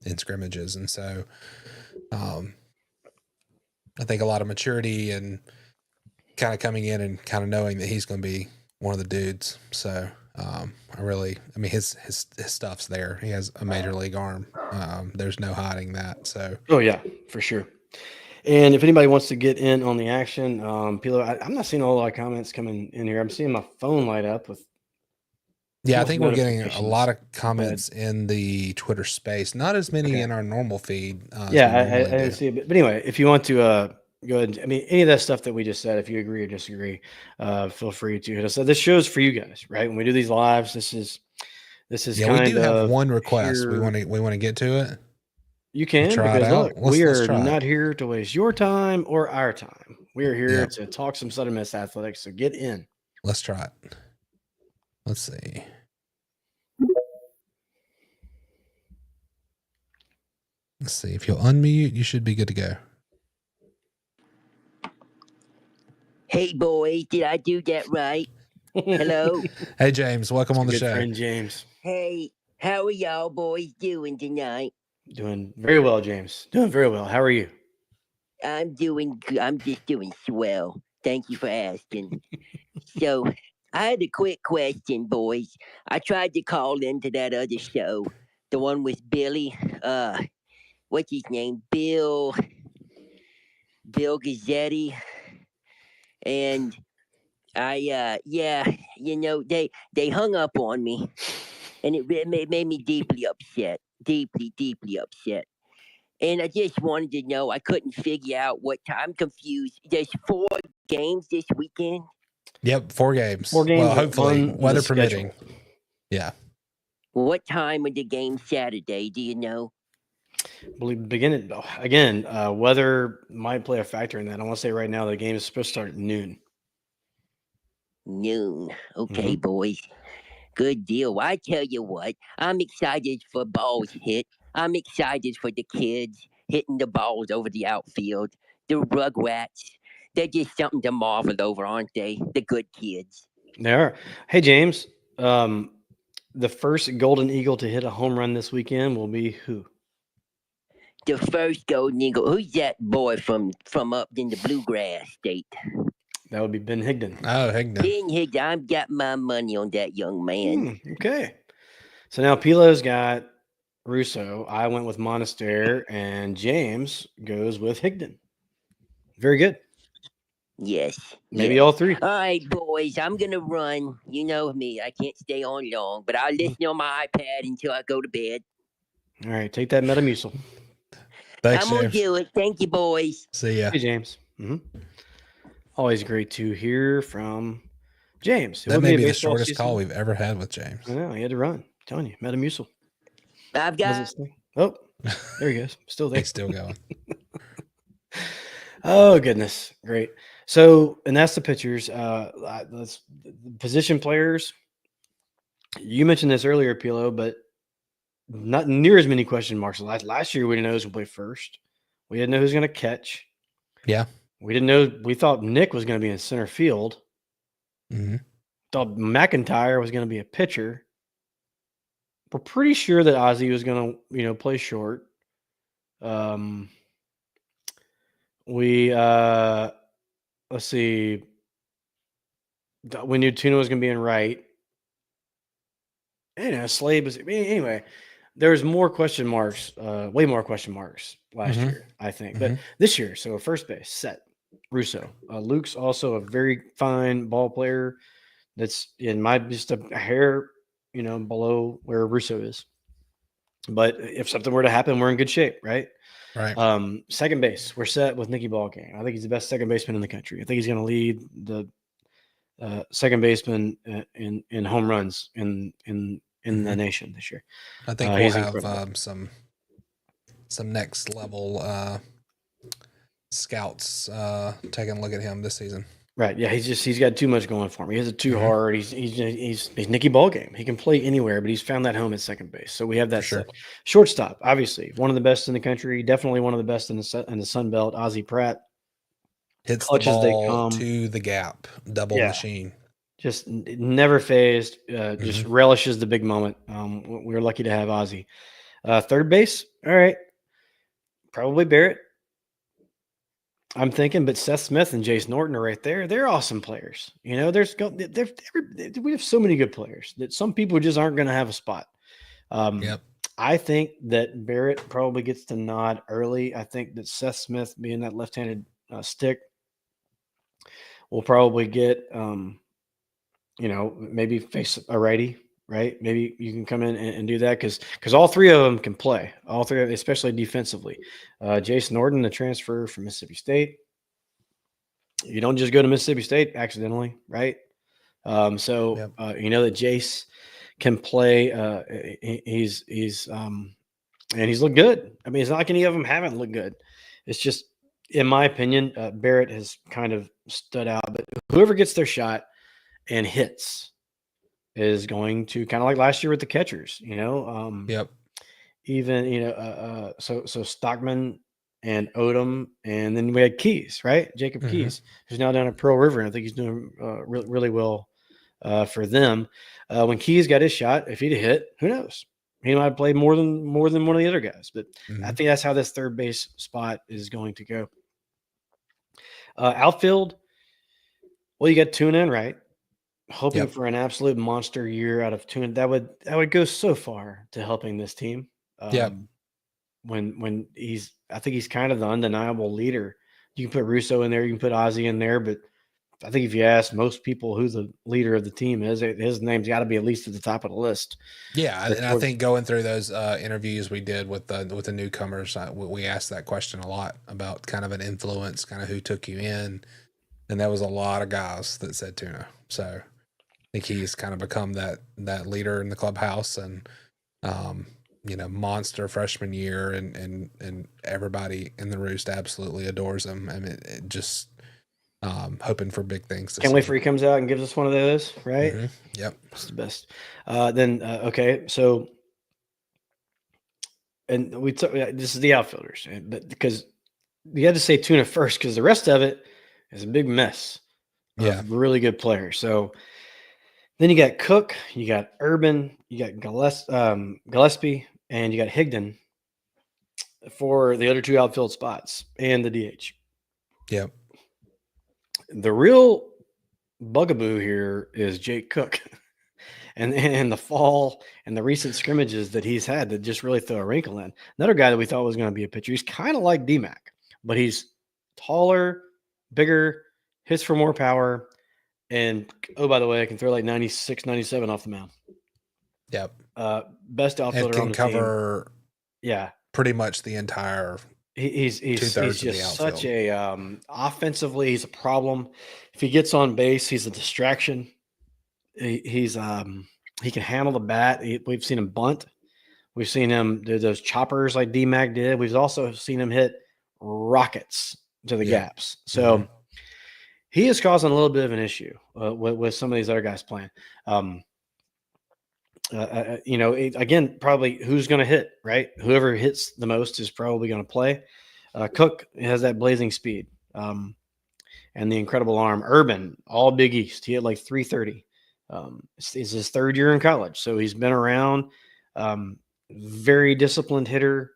in scrimmages, and so I think a lot of maturity and kind of coming in and kind of knowing that he's going to be one of the dudes. So I mean, his stuff's there. He has a major league arm. There's no hiding that. So oh yeah, for sure. And if anybody wants to get in on the action, Pilo, I'm not seeing a whole lot of comments coming in here. I'm seeing my phone light up with. Yeah, I think we're getting a lot of comments in the Twitter space. Not as many in our normal feed. I see it. But anyway, if you want to go ahead. I mean, any of that stuff that we just said, if you agree or disagree, feel free to hit us. So this show's for you guys, right? When we do these lives, this is Yeah, we do have one request. here. We want to get to it. You can, try it because look, out. Let's we are try it. not here to waste your time or our time. We are here Yep. to talk some Southern Miss athletics. So get in. Let's try it. Let's see. Let's see. If you'll unmute, you should be good to go. Hey, boys, did I do that right? Hello? Hey, James, welcome on the Good show. friend James. Hey, how are y'all boys doing tonight? Doing very well, James. Doing very well. How are you? I'm just doing swell. Thank you for asking. So, I had a quick question, boys. I tried to call into that other show, the one with Billy, what's his name? Bill Gazzetti. And I, they hung up on me, and it made me deeply upset. Deeply upset. And I just wanted to know, I couldn't figure out what time. I'm confused. There's 4 games this weekend? Yep, 4 games. 4 games. Well, hopefully, on the weather schedule. permitting. Yeah. What time are the games Saturday? Do you know? I believe beginning again. Weather might play a factor in that. I want to say right now the game is supposed to start at noon. Noon. Okay, boys. Good deal. I tell you what, I'm excited for balls hit. I'm excited for the kids hitting the balls over the outfield. The Rugrats. They're just something to marvel over, aren't they? The good kids. They are. Hey, James. The first Golden Eagle to hit a home run this weekend will be who? The first Golden Eagle. Who's that boy from up in the Bluegrass State? That would be Ben Higdon. Oh, Higdon. Ben Higdon. I've got my money on that young man. Okay. So now Pilo's got Russo. I went with Monaster, and James goes with Higdon. Very good. Yes. Maybe yes. all 3. All right, boys. I'm going to run. You know me. I can't stay on long, but I'll listen on my iPad until I go to bed. All right. Take that Metamucil. Thanks, I'm going to James. do it. Thank you, boys. See ya. Hey, James. Always great to hear from James. It That would may a be the baseball shortest season. call we've ever had with James. I know. He had to run. I'm telling you. Metamucil. I've got. Oh, there he goes. Still there. He's still going. Oh, goodness. Great. So, and that's the pitchers. Let's position players. You mentioned this earlier, Pilo, but not near as many question marks. Last year, we didn't know who's going to play first. We didn't know who's going to catch. Yeah. We didn't know. We thought Nick was going to be in center field. Mm-hmm. Thought McIntyre was going to be a pitcher. We're pretty sure that Ozzie was going to, play short. Let's see. We knew Tuna was going to be in right. Slade was anyway. There's more question marks, way more question marks last year, I think. But this year, so first base set Russo. Luke's also a very fine ball player. That's just a hair, below where Russo is. But if something were to happen, we're in good shape, right? Right. Second base, we're set with Nicky Ballgame. I think he's the best second baseman in the country. I think he's going to lead the second baseman in home runs in the nation this year. I think we'll have some next level scouts taking a look at him this season. Right. Yeah. He's got too much going for him. He has it too hard. He's Nicky Ballgame. He can play anywhere, but he's found that home at second base. So we have that set. Shortstop, obviously one of the best in the country. Definitely one of the best in the Sun Belt. Ozzie Pratt hits the ball to the gap, double machine. Just never phased. Just relishes the big moment. We're lucky to have Ozzie. Third base. All right. Probably Barrett. I'm thinking, but Seth Smith and Jace Norton are right there. They're awesome players. We have so many good players that some people just aren't going to have a spot. I think that Barrett probably gets the nod early. I think that Seth Smith, being that left-handed stick, will probably get, maybe face a righty. Right? Maybe you can come in and do that because all 3 of them can play. All 3, especially defensively. Jace Norton, the transfer from Mississippi State. You don't just go to Mississippi State accidentally, right? So Yep. you know that Jace can play. He's and he's looked good. I mean, it's not like any of them haven't looked good. It's just, in my opinion, Barrett has kind of stood out. But whoever gets their shot and hits is going to, kind of like last year with the catchers, you know. Yep. Even so Stockman and Odom, and then we had Keys, right? Jacob Mhm. Keys, who's now down at Pearl River, and I think he's doing really well for them. When Keys got his shot, if he'd hit, who knows? He might have played more than one of the other guys. But I Mhm. think that's how this third base spot is going to go. Outfield, well, you got Tuna in, right? Hoping Yep. for an absolute monster year out of Tuna. That would go so far to helping this team. Yep. When I think he's kind of the undeniable leader. You can put Russo in there, you can put Ozzy in there, but I think if you ask most people who the leader of the team is, his name's got to be at least at the top of the list. Yeah, and I think going through those interviews we did with the newcomers, we asked that question a lot about kind of an influence, kind of who took you in, and there was a lot of guys that said Tuna. So I think he's kind of become that leader in the clubhouse, and monster freshman year, and everybody in the Roost absolutely adores him. I mean, it just hoping for big things. Can't wait for he comes out and gives us one of those, right? Mm-hmm. Yep, it's the best. Okay, so and this is the outfielders, but because you had to say Tuna first, because the rest of it is a big mess of really good players. So then you got Cook, you got Urban, you got Gillespie, and you got Higdon for the other two outfield spots and the DH. Yep. The real bugaboo here is Jake Cook. And the fall and the recent scrimmages that he's had that just really throw a wrinkle in. Another guy that we thought was going to be a pitcher. He's kind of like DMAC, but he's taller, bigger, hits for more power. And, oh, by the way, I can throw like 96, 97 off the mound. Yep. Best outfielder on the cover team. Yeah. Pretty much the entire He's just such a offensively, he's a problem. If he gets on base, he's a distraction. He can handle the bat. We've seen him bunt. We've seen him do those choppers like DMAC did. We've also seen him hit rockets to the gaps. So he is causing a little bit of an issue with some of these other guys playing. Again, probably who's going to hit, right? Whoever hits the most is probably going to play. Cook has that blazing speed and the incredible arm. Urban, all Big East. He had like 330. It's his third year in college, so he's been around. Very disciplined hitter.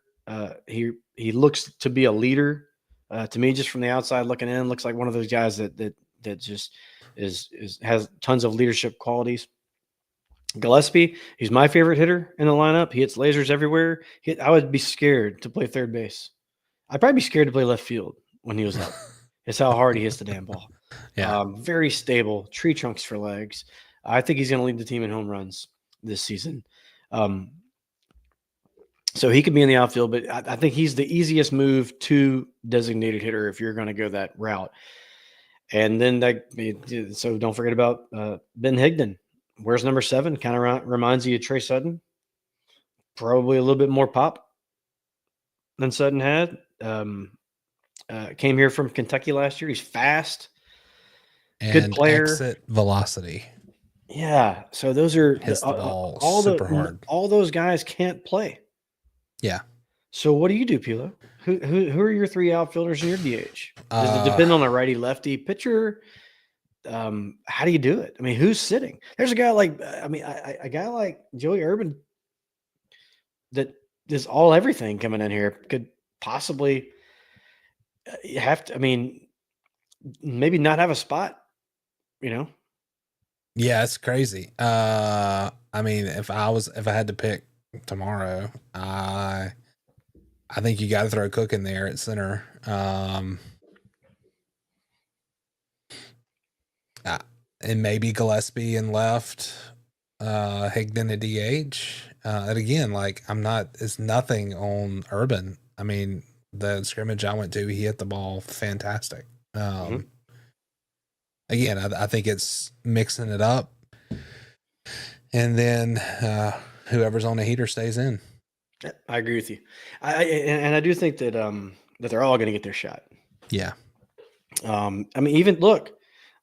He looks to be a leader. To me, just from the outside looking in, looks like one of those guys that just has tons of leadership qualities. Gillespie, he's my favorite hitter in the lineup. He hits lasers everywhere. I would be scared to play third base. I'd probably be scared to play left field when he was up. It's how hard he hits the damn ball. Yeah. Very stable, tree trunks for legs. I think he's going to lead the team in home runs this season. So he could be in the outfield, but I think he's the easiest move to designated hitter if you're going to go that route. And then so don't forget about Ben Higdon. Where's number 7? Kind of reminds you of Trey Sutton. Probably a little bit more pop than Sutton had. Came here from Kentucky last year. He's fast. And good player. Exit velocity. Yeah. So those are hits the ball all super hard. All those guys can't play. Yeah. So what do you do, Pilo? Who are your 3 outfielders in your DH? Does it depend on a righty lefty pitcher? How do you do it? I mean, who's sitting? There's a guy like a guy like Joey Urban that is all everything coming in here could possibly have to. I mean, maybe not have a spot. Yeah, it's crazy. I mean, if I had to pick tomorrow, I think you got to throw Cook in there at center. And maybe Gillespie in left, Higdon at DH. And again, like it's nothing on Urban. I mean, the scrimmage I went to, he hit the ball fantastic. again, I think it's mixing it up, and then whoever's on the heater stays in. I agree with you. I do think that that they're all going to get their shot. Yeah. I mean, even look,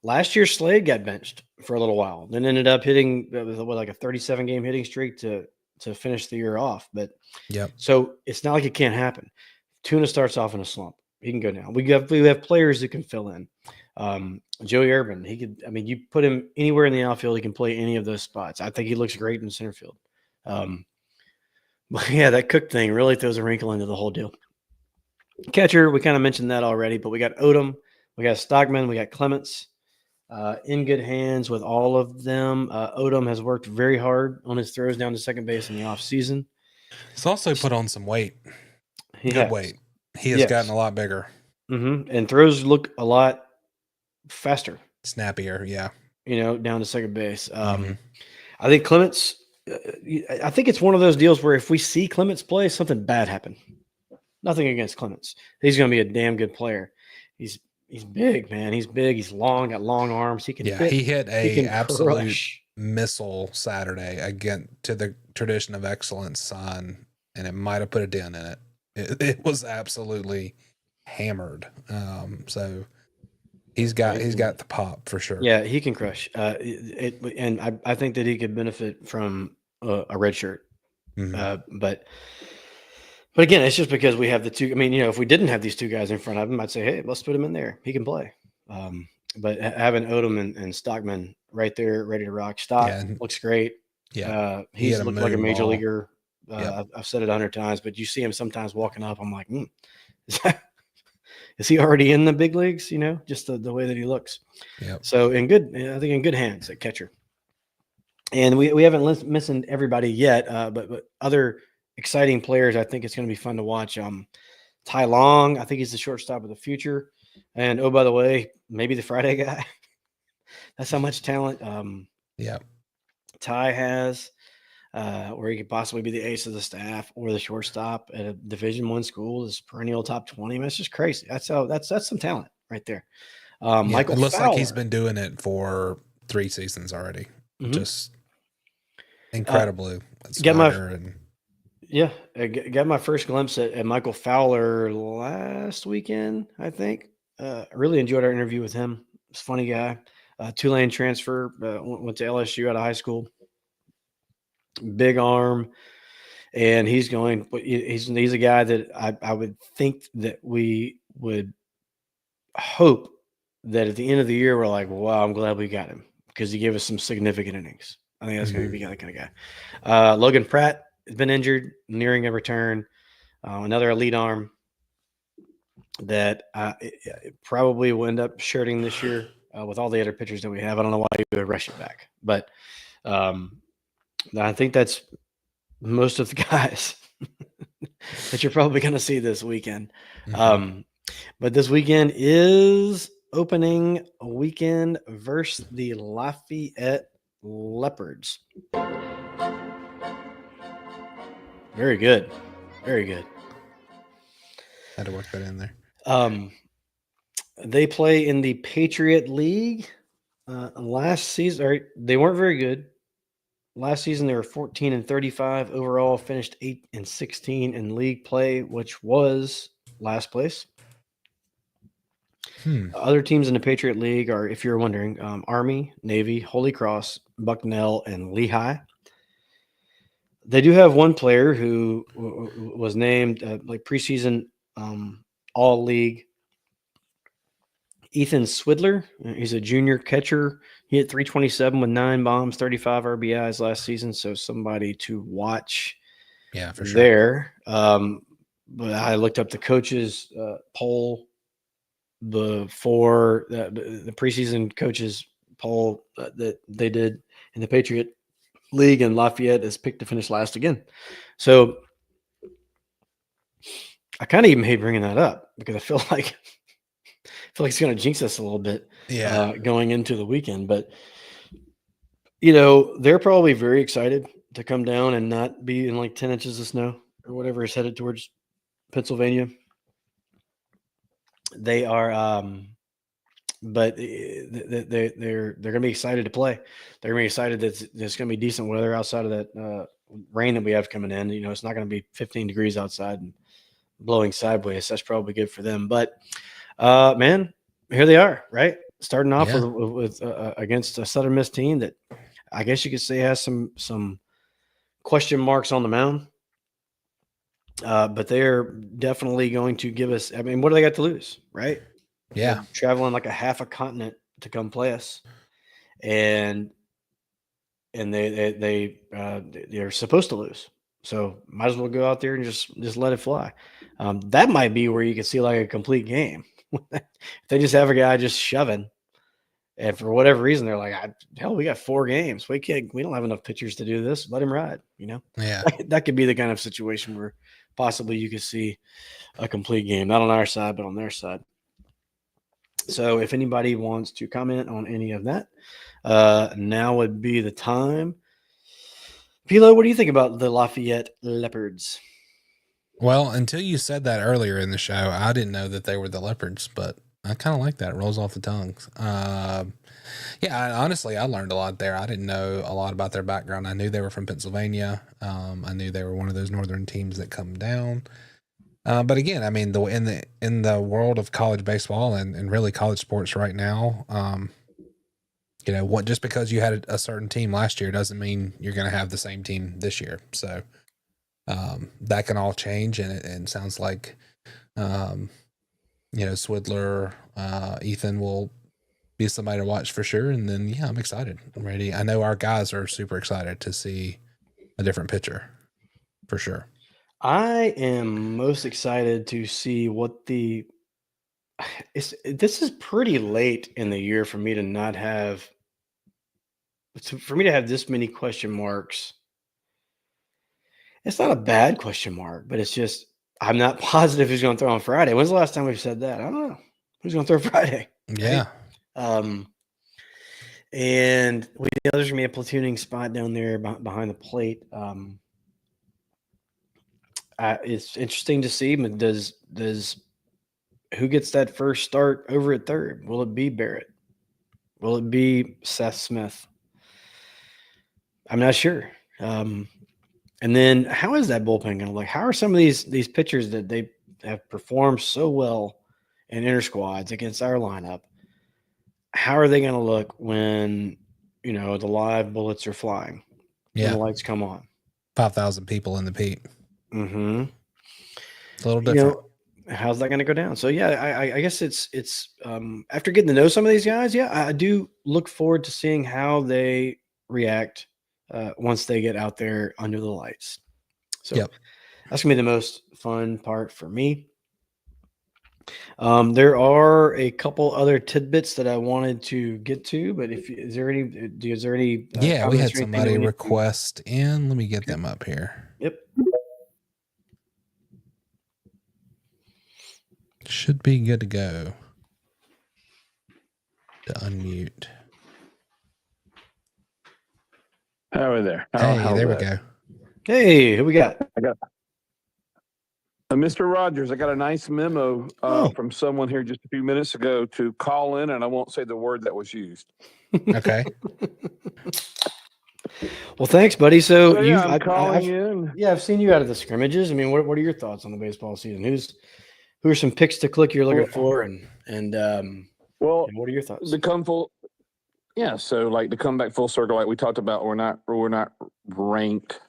last year Slade got benched for a little while, then ended up hitting with like a 37 game hitting streak to finish the year off. But Yep. so it's not like it can't happen. Tuna starts off in a slump. He can go down. We have players that can fill in. Joey Urban, he could. I mean, you put him anywhere in the outfield, he can play any of those spots. I think he looks great in center field. But yeah, that Cook thing really throws a wrinkle into the whole deal. Catcher, we kind of mentioned that already, but we got Odom, we got Stockman, we got Clements in good hands with all of them. Odom has worked very hard on his throws down to second base in the offseason. He's also put on some weight. Good weight. He has gotten a lot bigger. And throws look a lot faster. Snappier, yeah. Down to second base. I think Clements, I think it's one of those deals where if we see Clements play, something bad happen. Nothing against Clements. He's going to be a damn good player. He's big, man. He's big. He's long, got long arms. He can hit. He hit a absolute missile Saturday again to the tradition of excellence sign, and it might have put a dent in it. It was absolutely hammered. So he's got the pop for sure. Yeah, he can crush. And I think that he could benefit from a red shirt. But again, it's just because we have the two. I mean, if we didn't have these two guys in front of him, I'd say, hey, let's put him in there. He can play. But having Odom and Stockman right there, ready to rock. Looks great. Yeah, he's looked like a major leaguer. I've said it 100 times, but you see him sometimes walking up. I'm like, is he already in the big leagues? Just the way that he looks. Yeah. So I think in good hands at catcher. And we haven't mentioned everybody yet, but other exciting players. I think it's going to be fun to watch. Ty Long, I think he's the shortstop of the future. And oh, by the way, maybe the Friday guy. That's how much talent. Ty has, where he could possibly be the ace of the staff or the shortstop at a Division I school. This perennial top 20. That's just crazy. That's some talent right there. Michael, it looks Fowler, like he's been doing it for 3 seasons already. Just incredibly. I got my first glimpse at Michael Fowler last weekend, I think. I really enjoyed our interview with him. He's a funny guy. Tulane transfer, went to LSU out of high school. Big arm. And he's a guy that I would think that we would hope that at the end of the year, we're like, wow, I'm glad we got him because he gave us some significant innings. I think that's going to be that kind of guy. Logan Pratt has been injured, nearing a return. Another elite arm that probably will end up shirting this year with all the other pitchers that we have. I don't know why you would rush it back, but I think that's most of the guys that you're probably going to see this weekend. But this weekend is opening weekend versus the Lafayette Leopards. Very good. Very good. Had to work that in there. They play in the Patriot League. Last season, they weren't very good. Last season, they were 14-35 overall, finished 8-16 in league play, which was last place. Other teams in the Patriot League are, if you're wondering, Army, Navy, Holy Cross, Bucknell, and Lehigh. They do have one player who was named preseason all-league. Ethan Swidler. He's a junior catcher. He hit 327 with 9 bombs, 35 RBIs last season. So somebody to watch. Yeah, for sure. There. But I looked up the coaches poll before the preseason coaches poll that they did in the Patriot League, and Lafayette is picked to finish last again. So I kind of even hate bringing that up because I feel like it's going to jinx us a little bit going into the weekend. But, they're probably very excited to come down and not be in like 10 inches of snow or whatever is headed towards Pennsylvania. They are but they're going to be excited to play. They're going to be excited that there's going to be decent weather outside of that rain that we have coming in. You know, it's not going to be 15 degrees outside and blowing sideways. That's probably good for them. But man, here they are, right? Starting off with against a Southern Miss team that I guess you could say has some question marks on the mound. But they're definitely going to give us. I mean, what do they got to lose, right? Yeah, they're traveling like a half a continent to come play us, and they're supposed to lose. So might as well go out there and just let it fly. That might be where you can see like a complete game. If they just have a guy just shoving, and for whatever reason they're like, hell, we got 4 games. We don't have enough pitchers to do this. Let him ride. You know, yeah. that could be the kind of situation where possibly you could see a complete game, not on our side, but on their side. So if anybody wants to comment on any of that, now would be the time. Pilo, what do you think about the Lafayette Leopards? Well, until you said that earlier in the show, I didn't know that they were the Leopards, but I kind of like that. It rolls off the tongues. Yeah, honestly, I learned a lot there. I didn't know a lot about their background. I knew they were from Pennsylvania. I knew they were one of those northern teams that come down. But again, I mean, in the world of college baseball and really college sports right now, you know, just because you had a certain team last year doesn't mean you're going to have the same team this year. So that can all change, and it sounds like, you know, Swidler, Ethan will be somebody to watch for sure. And then, yeah, I'm excited. I'm ready. I know our guys are super excited to see a different pitcher for sure. I am most excited to see what this is pretty late in the year for me to not have this many question marks. It's not a bad question mark, but it's just I'm not positive who's going to throw on Friday. When's the last time we've said that? I don't know. Who's going to throw Friday? Yeah. Right? And there's going to be a platooning spot down there behind the plate. It's interesting to see. Does who gets that first start over at third? Will it be Barrett? Will it be Seth Smith? I'm not sure. And then how is that bullpen going to look? How are some of these pitchers that they have performed so well in inter squads against our lineup? How are they going to look when, you know, the live bullets are flying? Yeah. And the lights come on. 5,000 people in the peak. Mm-hmm. It's a little different. You know, how's that going to go down? So yeah, I guess it's after getting to know some of these guys, yeah, I do look forward to seeing how they react once they get out there under the lights. So that's gonna be the most fun part for me. There are a couple other tidbits that I wanted to get to, but is there any? Yeah, we had somebody request in. Let me get them up here. Yep. Should be good to go. To unmute. How are there? Hey, there we go. Hey, who we got? I got Mr. Rogers. I got a nice memo from someone here just a few minutes ago to call in, and I won't say the word that was used. Okay. Well, thanks, buddy. So yeah, I'm calling in. Yeah, I've seen you out of the scrimmages. I mean, what are your thoughts on the baseball season? Who are some picks to click you're looking for, and what are your thoughts? So like to come back full circle, like we talked about, we're not ranked,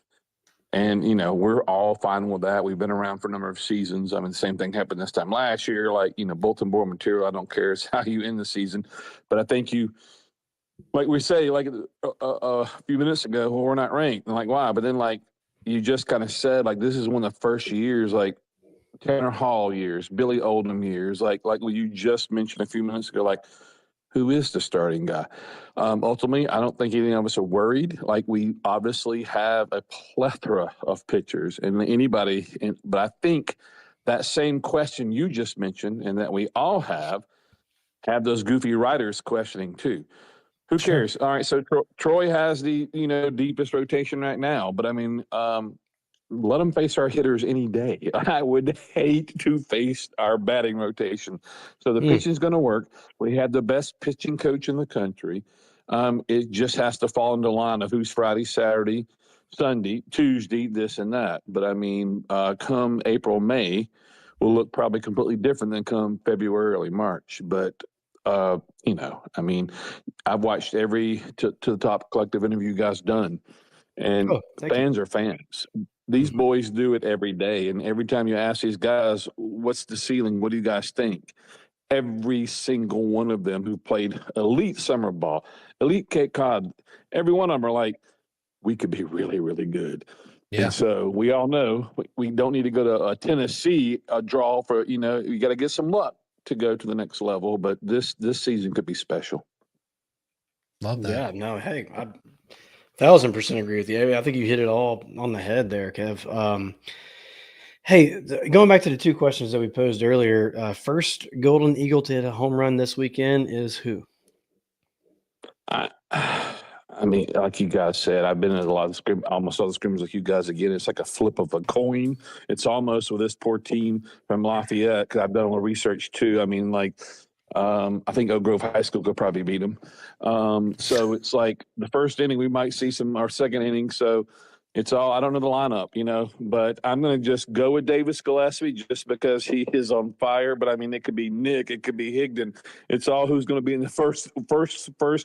and you know we're all fine with that. We've been around for a number of seasons. I mean, the same thing happened this time last year. Like, you know, bulletin board material, I don't care it's how you end the season, but I think you, like we say, like a few minutes ago, well, we're not ranked. And like, why? But then like you just kind of said, like this is one of the first years, like Tanner Hall years, Billy Oldham years, like what you just mentioned a few minutes ago, like who is the starting guy? Ultimately, I don't think any of us are worried. Like we obviously have a plethora of pitchers and anybody, but I think that same question you just mentioned and that we all have those goofy writers questioning too. Who cares? All right, so Troy has the deepest rotation right now, but I mean, let them face our hitters any day. I would hate to face our batting rotation. So the pitching's going to work. We have the best pitching coach in the country. It just has to fall into line of who's Friday, Saturday, Sunday, Tuesday, this and that. But I mean, come April, May, will look probably completely different than come February, early March. But you know, I mean, I've watched every to the top collective interview you guys done, and thank you. fans are fans. These boys do it every day, and every time you ask these guys, "What's the ceiling? What do you guys think?" Every single one of them who played elite summer ball, elite Cape Cod, every one of them are like, "We could be really, really good." Yeah. And so we all know we don't need to go to Tennessee, a draw for, you know, you got to get some luck to go to the next level. But this season could be special. Love that. Yeah, no, hey, I 1000% agree with you. I think you hit it all on the head there, Kev. Hey, going back to the two questions that we posed earlier, first Golden Eagle to hit a home run this weekend is who? I mean, like you guys said, I've been in a lot of almost all the scrimmages like you guys again. It's like a flip of a coin. It's almost with this poor team from Lafayette, because I've done a little research too. I mean, like, I think Oak Grove High School could probably beat them. So it's like the first inning, we might see our second inning. So it's all, I don't know the lineup, you know, but I'm going to just go with Davis Gillespie just because he is on fire. But I mean, it could be Nick, it could be Higdon. It's all who's going to be in the first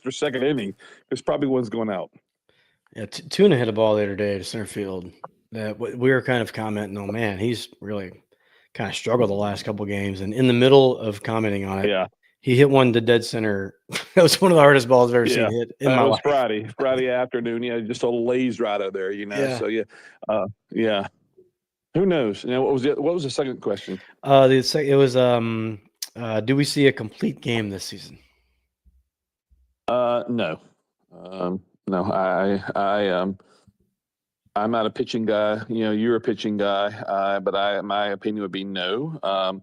or second inning. There's probably one's going out. Yeah, Tuna hit a ball the other day to center field that we were kind of commenting on. Man, he's really kind of struggled the last couple games. And in the middle of commenting on it, Yeah. he hit one to dead center. That was one of the hardest balls I've ever seen hit in my life. Friday afternoon. Yeah, just a laze right out there, you know. Yeah. So yeah. Who knows? You know, what was the second question? It was do we see a complete game this season? No. No. I'm not a pitching guy. You know, you're a pitching guy. But my opinion would be no.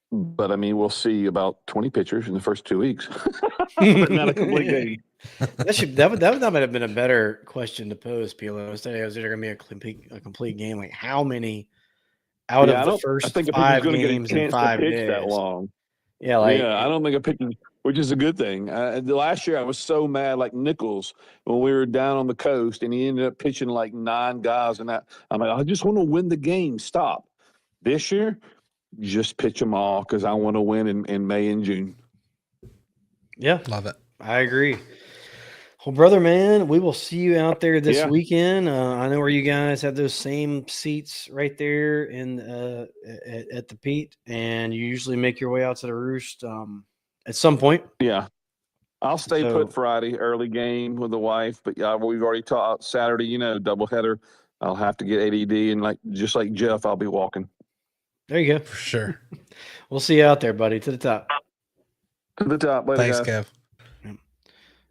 But I mean, we'll see about 20 pitchers in the first 2 weeks, but not a complete game. That might have been a better question to pose, Pilo. Instead, is there going to be a complete game? Like how many out of the first 5 games in 5 days? That long. Yeah, like I don't think a pitcher, which is a good thing. The last year I was so mad, like Nichols, when we were down on the coast, and he ended up pitching like 9 guys, and I'm like, I just want to win the game. Stop. This year, just pitch them all because I want to win in May and June. Yeah, Love it. I agree. Well, brother, man, we will see you out there this weekend. I know where you guys have those same seats right there in at the Pete, and you usually make your way out to the Roost at some point. Yeah, I'll stay put Friday, early game with the wife. But yeah, we've already talked Saturday. You know, doubleheader. I'll have to get ADD, and just like Jeff, I'll be walking. There you go. For sure. We'll see you out there, buddy. To the top. To the top. Later, Thanks, guys. Kev.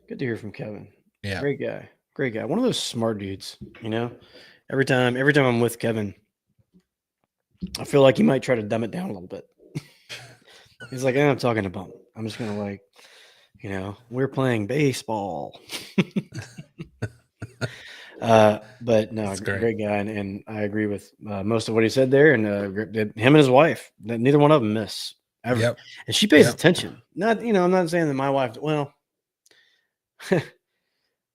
Good to hear from Kevin. Yeah. Great guy. One of those smart dudes, you know. Every time I'm with Kevin, I feel like he might try to dumb it down a little bit. He's like, I'm talking about. I'm just gonna we're playing baseball. But no, great guy, and I agree with most of what he said there. And him and his wife, neither one of them miss ever, Yep. and she pays attention. Not, I'm not saying that my wife. Well,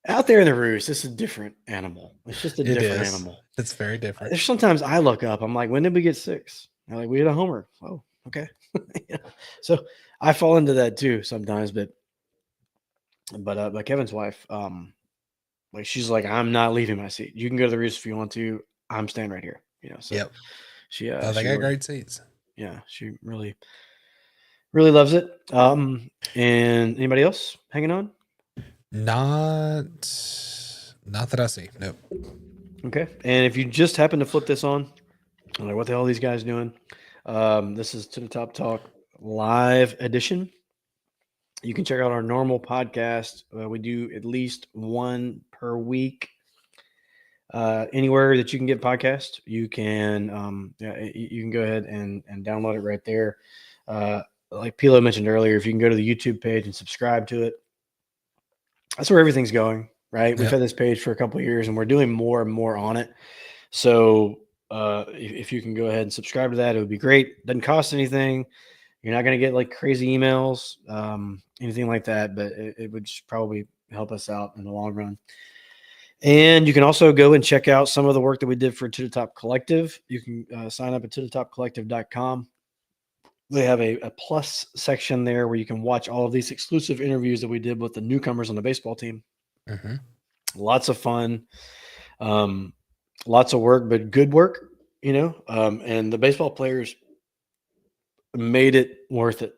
out there in the Roost, this is a different animal. It's just a different animal. It's very different. There's sometimes I look up. I'm like, when did we get 6? I'm like, we hit a homer. Oh, okay. So I fall into that too sometimes, but Kevin's wife, like she's like, I'm not leaving my seat. You can go to the Roost if you want to. I'm staying right here. So she they got great seats. Yeah, she really, really loves it. And anybody else hanging on? Not that I see. Nope. Okay. And if you just happen to flip this on, I'm like, what the hell are these guys doing? This is To the Top Talk live edition. You can check out our normal podcast. We do at least one per week. Anywhere that you can get podcasts, you can you can go ahead and download it right there. Like Pilo mentioned earlier, if you can go to the YouTube page and subscribe to it, that's where everything's going, right? We've had this page for a couple of years, and we're doing more and more on it. So if you can go ahead and subscribe to that, it would be great. Doesn't cost anything. You're not going to get like crazy emails, anything like that, but it would just probably help us out in the long run. And you can also go and check out some of the work that we did for To the Top Collective. You can sign up at tothetopcollective.com. They have a plus section there where you can watch all of these exclusive interviews that we did with the newcomers on the baseball team. Mm-hmm. Lots of fun, lots of work, but good work, and the baseball players made it worth it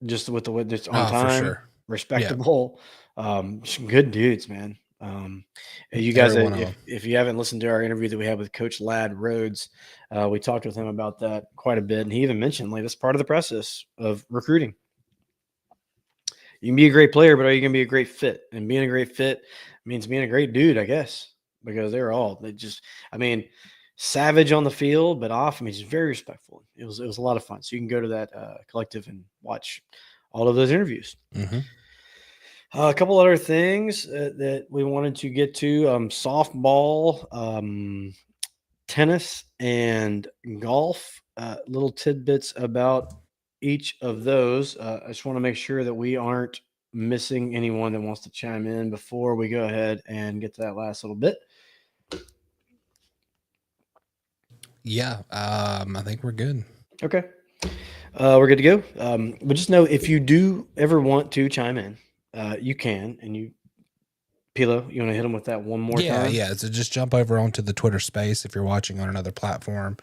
just with the way it's on For time, sure. respectable, some good dudes, man. And you guys, Every one of them. if you haven't listened to our interview that we had with Coach Ladd Rhodes, we talked with him about that quite a bit, and he even mentioned like that's part of the process of recruiting. You can be a great player, but are you going to be a great fit? And being a great fit means being a great dude, I guess, because savage on the field, but off. I mean, he's very respectful. It was a lot of fun. So you can go to that collective and watch all of those interviews. Mm-hmm. A couple other things that we wanted to get to: softball, tennis, and golf. Little tidbits about each of those. I just want to make sure that we aren't missing anyone that wants to chime in before we go ahead and get to that last little bit. Yeah, I think we're good. Okay. We're good to go. But just know if you do ever want to chime in, you can. And Pilo, you want to hit them with that one more time? Yeah. So just jump over onto the Twitter space if you're watching on another platform.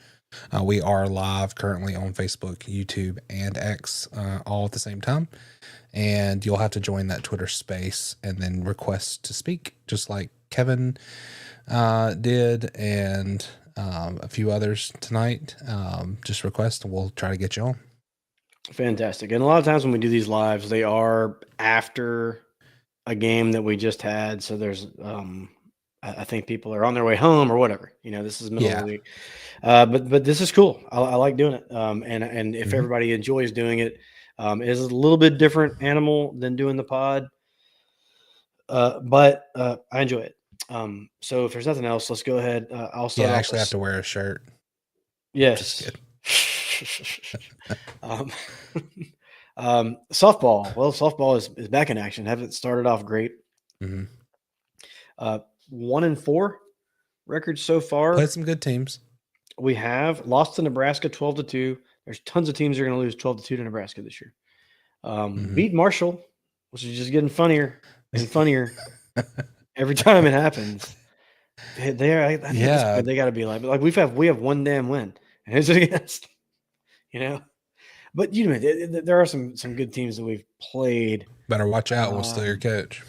We are live currently on Facebook, YouTube, and X all at the same time. And you'll have to join that Twitter space and then request to speak, just like Kevin did and a few others tonight. Just request and we'll try to get you on. Fantastic. And a lot of times when we do these lives, they are after a game that we just had. So there's, I think people are on their way home or whatever. This is middle of the week. But this is cool. I like doing it. And if everybody enjoys doing it, it is a little bit different animal than doing the pod. But I enjoy it. So if there's nothing else, let's go ahead. I'll start. I actually have to wear a shirt. Yes. Softball. Well, softball is back in action. Haven't started off great. 1-4 record so far. Played some good teams. We have lost to Nebraska 12-2. There's tons of teams that are going to lose 12-2 to Nebraska this year. Beat Marshall, which is just getting funnier and funnier every time it happens. I think they got to be like we have one damn win, and it's against, But there are some good teams that we've played. Better watch out. We'll steal your coach.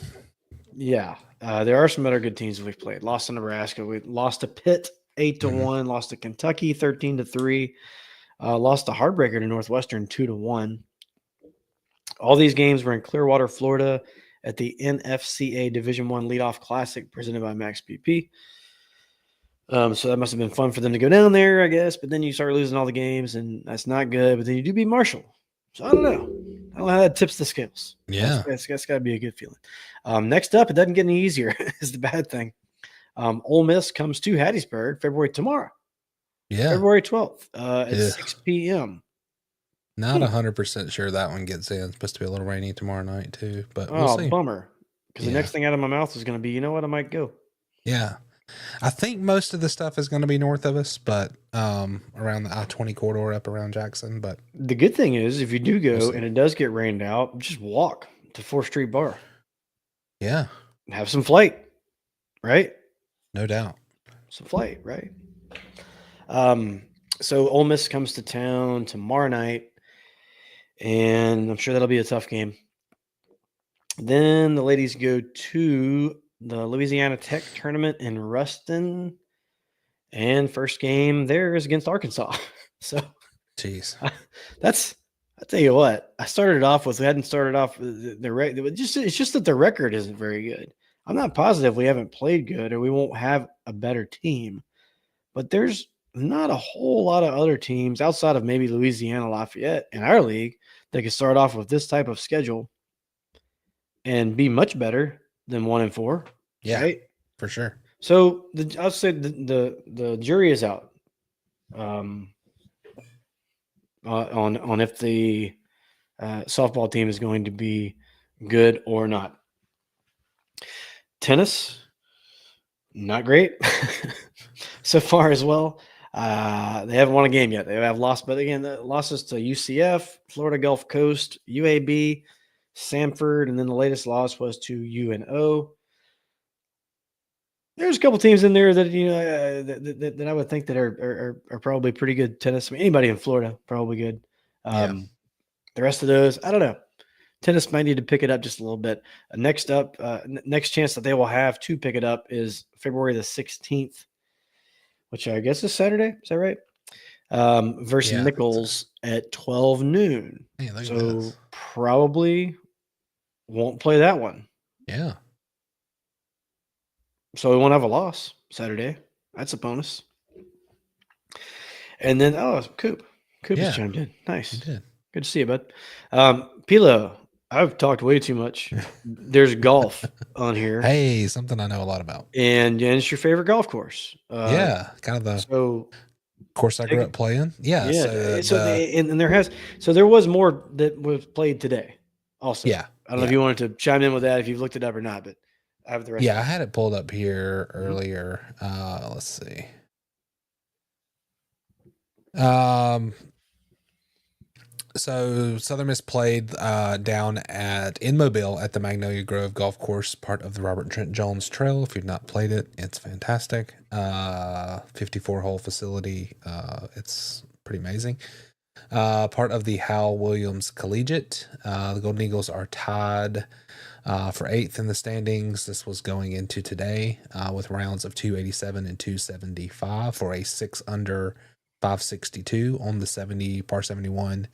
Yeah, there are some other good teams that we've played. Lost to Nebraska. We lost to Pitt 8-1. Lost to Kentucky 13-3. Lost to Heartbreaker to Northwestern 2-1. All these games were in Clearwater, Florida, at the NFCA Division I Leadoff Classic presented by Max BP. So that must have been fun for them to go down there, I guess. But then you start losing all the games, and that's not good. But then you do beat Marshall. So I don't know. I don't know how that tips the scales. Yeah. That's got to be a good feeling. Next up, it doesn't get any easier is the bad thing. Ole Miss comes to Hattiesburg tomorrow. Yeah. February 12th at 6 p.m. Not 100% sure that one gets in. It's supposed to be a little rainy tomorrow night, too. But we'll see. Bummer. Because the next thing out of my mouth is going to be, I might go. Yeah. I think most of the stuff is going to be north of us, but around the I-20 corridor up around Jackson. But the good thing is, if you do go and it does get rained out, just walk to 4th Street Bar. Yeah. Have some flight, right? No doubt. Some flight, right? So Ole Miss comes to town tomorrow night, and I'm sure that'll be a tough game. Then the ladies go to the Louisiana Tech tournament in Ruston, and first game there is against Arkansas. So, jeez, I tell you what, I started it off with. We hadn't started off it's just that the record isn't very good. I'm not positive we haven't played good or we won't have a better team, but there's not a whole lot of other teams outside of maybe Louisiana Lafayette in our league that can start off with this type of schedule and be much better than 1-4. Yeah, right? For sure. So I'll say the jury is out on if the softball team is going to be good or not. Tennis, not great so far as well. They haven't won a game yet. They have lost, but again, the losses to UCF, Florida Gulf Coast, UAB, Samford, and then the latest loss was to UNO. There's a couple teams in there that that I would think that are probably pretty good tennis. I mean, anybody in Florida probably good. The rest of those, I don't know. Tennis might need to pick it up just a little bit. Next up, next chance that they will have to pick it up is February the 16th, which I guess is Saturday. Is that right? Versus Yeah, Nichols at 12 noon. Man, look at So this. probably won't play that one. Yeah. So we won't have a loss Saturday. That's a bonus. And then, Coop. Coop Yeah. has chimed in. Nice. You did. Good to see you, bud. Pilo, I've talked way too much. There's golf on here. Hey, something I know a lot about. And it's your favorite golf course. Yeah, kind of the So course I grew up playing. Yeah. and there was more that was played today. Also, Yeah. I don't know if you wanted to chime in with that, if you've looked it up or not, but I have the rest. Yeah, I had it pulled up here earlier. Let's see. So Southern Miss played down in Mobile at the Magnolia Grove Golf Course, part of the Robert Trent Jones Trail. If you've not played it, it's fantastic. 54-hole facility. It's pretty amazing. Part of the Hal Williams Collegiate. The Golden Eagles are tied for 8th in the standings. This was going into today with rounds of 287 and 275 for a 6 under 562 on the par 71.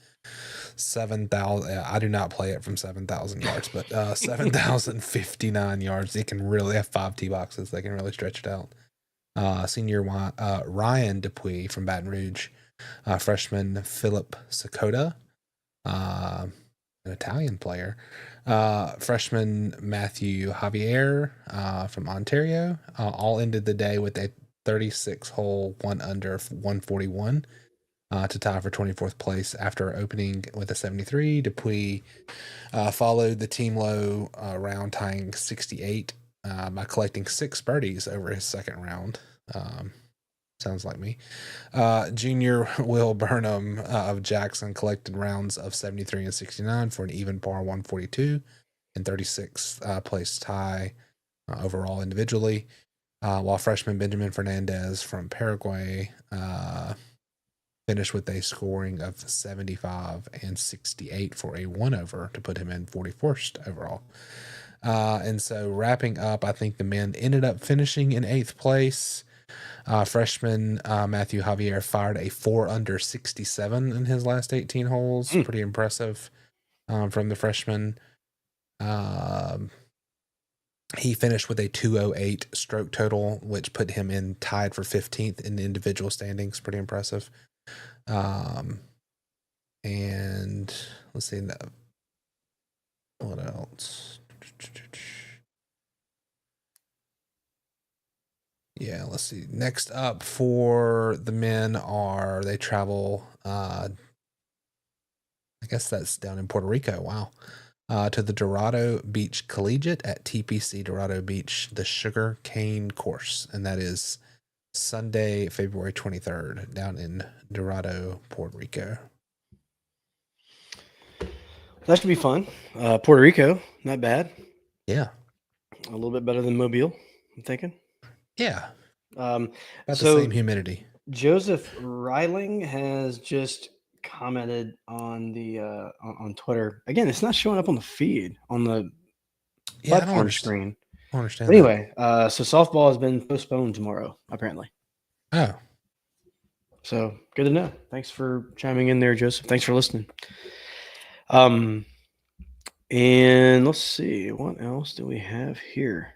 7,000. I do not play it from 7,000 yards, but 7,059 yards. They can really have 5 tee boxes. They can really stretch it out. Senior Ryan Dupuis from Baton Rouge. Freshman Philip Sakota, an Italian player. Freshman Matthew Javier from Ontario. All ended the day with a 36-hole 1 under 141 to tie for 24th place after opening with a 73. Dupuis followed the team low round, tying 68 by collecting 6 birdies over his second round. Sounds like me. Junior Will Burnham of Jackson collected rounds of 73 and 69 for an even par 142 and 36th place tie overall individually. While freshman Benjamin Fernandez from Paraguay finished with a scoring of 75 and 68 for a 1-over to put him in 41st overall. And so wrapping up, I think the men ended up finishing in 8th place. Freshman Matthew Javier fired a 4 under 67 in his last 18 holes. Pretty impressive from the freshman. He finished with a 208 stroke total, which put him in tied for 15th in the individual standings. Pretty impressive. And let's see what else. Yeah, let's see. Next up for the men they travel, I guess that's down in Puerto Rico. Wow. To the Dorado Beach Collegiate at TPC Dorado Beach, the Sugar Cane Course. And that is Sunday, February 23rd, down in Dorado, Puerto Rico. That should be fun. Puerto Rico, not bad. Yeah. A little bit better than Mobile, I'm thinking. Yeah. About the same humidity. Joseph Reiling has just commented on the on Twitter. Again, it's not showing up on the feed on the platform screen. I don't understand. But anyway, so softball has been postponed tomorrow, apparently. Oh. So good to know. Thanks for chiming in there, Joseph. Thanks for listening. And let's see, what else do we have here?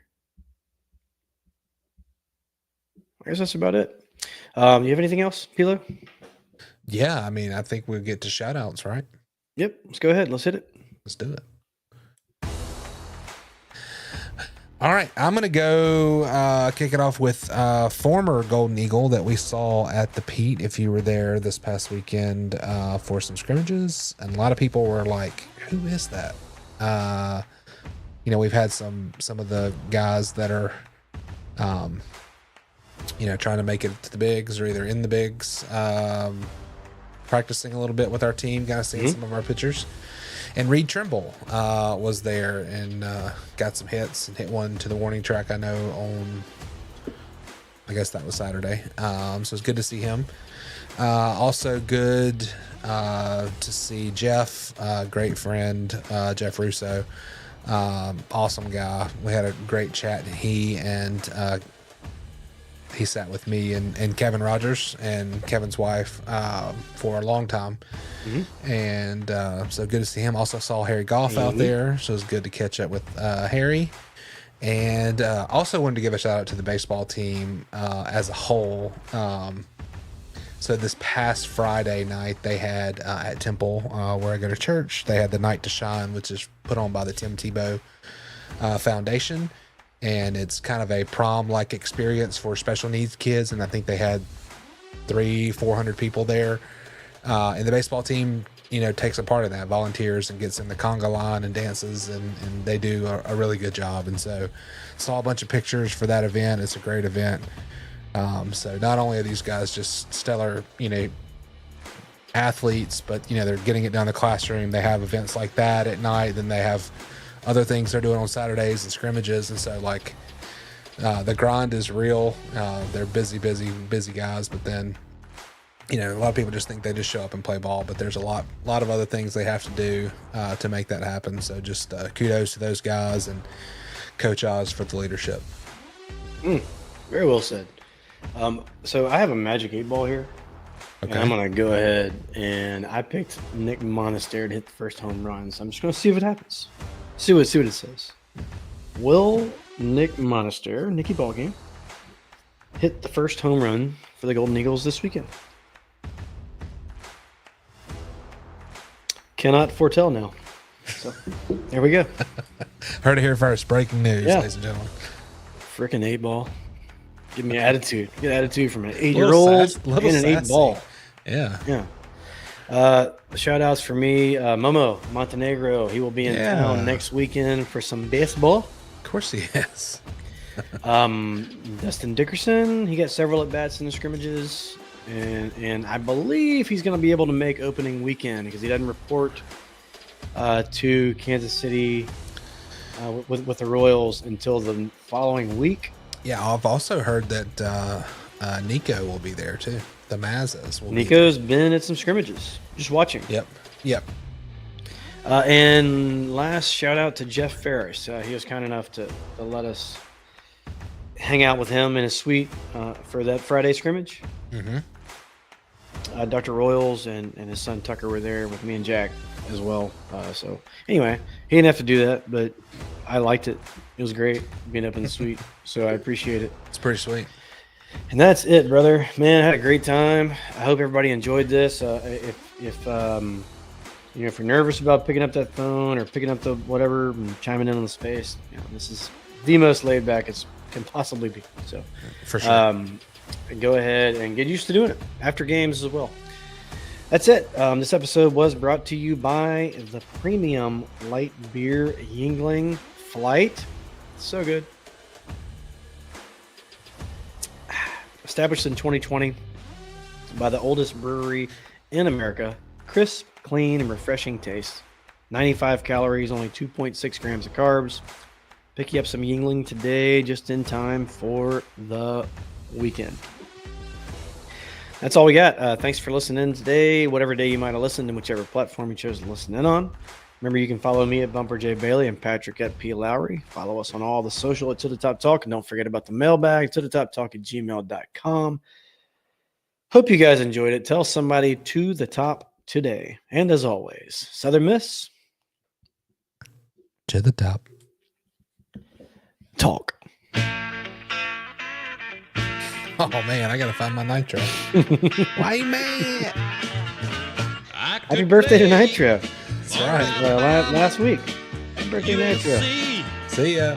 I guess that's about it. You have anything else, Pilo? Yeah, I mean, I think we'll get to shout outs, right? Yep, let's go ahead. Let's hit it. Let's do it. All right, I'm gonna go kick it off with former Golden Eagle that we saw at the Pete. If you were there this past weekend for some scrimmages, and a lot of people were like, "Who is that?" We've had some of the guys that are, trying to make it to the bigs or either in the bigs, practicing a little bit with our team, kind of seeing some of our pictures. And Reed Trimble was there and got some hits and hit one to the warning track, I know, on, I guess that was Saturday. So it's good to see him. Also good to see Jeff, great friend, Jeff Russo. Awesome guy. We had a great chat. He sat with me and Kevin Rogers and Kevin's wife for a long time. And so good to see him. Also saw Harry Goff out there, so it was good to catch up with Harry. And also wanted to give a shout out to the baseball team as a whole. So this past Friday night, they had at Temple, where I go to church, they had the Night to Shine, which is put on by the Tim Tebow Foundation. And it's kind of a prom-like experience for special needs kids. And I think they had 300-400 people there. And the baseball team, takes a part of that, volunteers and gets in the conga line and dances, and they do a really good job. And so saw a bunch of pictures for that event. It's a great event. So not only are these guys just stellar, athletes, but, they're getting it down the classroom. They have events like that at night. Then they have other things they're doing on Saturdays and scrimmages. And so the grind is real. They're busy guys, but then, a lot of people just think they just show up and play ball, but there's a lot of other things they have to do to make that happen. So just kudos to those guys and Coach Oz for the leadership. Very well said. So I have a Magic 8 ball here. Okay. And I'm going to go ahead and I picked Nick Monaster to hit the first home run. So I'm just going to see what happens. See what it says. Will Nick Monaster, Nicky Ballgame, hit the first home run for the Golden Eagles this weekend? Cannot foretell now. So there we go. Heard it here first. Breaking news, ladies and gentlemen. Freaking 8 ball. Give me attitude. Get attitude from an 8-year-old and an 8 ball. Yeah. Shout outs for me. Momo Montenegro. He will be in town next weekend for some baseball. Of course he is. Dustin Dickerson. He got several at bats in the scrimmages. And I believe he's going to be able to make opening weekend because he doesn't report to Kansas City with the Royals until the following week. Yeah, I've also heard that Nico will be there too. The Mazas will Nico's been at some scrimmages, just watching. Yep. And last shout out to Jeff Ferris. He was kind enough to let us hang out with him in his suite for that Friday scrimmage. Dr. Royals and his son Tucker were there with me and Jack as well. So anyway, he didn't have to do that, but I liked it. It was great being up in the suite, so I appreciate it. It's pretty sweet. And that's it, brother. Man, I had a great time. I hope everybody enjoyed this. If you're nervous about picking up that phone or picking up the whatever and chiming in on the space, this is the most laid back it can possibly be. So for sure. Go ahead and get used to doing it after games as well. That's it. This episode was brought to you by the premium light beer Yuengling Flight. So good. Established in 2020 by the oldest brewery in America. Crisp, clean, and refreshing taste. 95 calories, only 2.6 grams of carbs. Pick you up some Yuengling today, just in time for the weekend. That's all we got. Thanks for listening today, whatever day you might have listened and whichever platform you chose to listen in on. Remember, you can follow me at Bumper J. Bailey and Patrick at P. Lowry. Follow us on all the social at To The Top Talk. And don't forget about the mailbag, tothetoptalk@gmail.com. Hope you guys enjoyed it. Tell somebody to the top today. And as always, Southern Miss. To the top. Talk. Oh, man, I got to find my Nitro. Why you mad? Happy birthday to Nitro. That's right. Last week. Happy birthday, Nitro. See ya.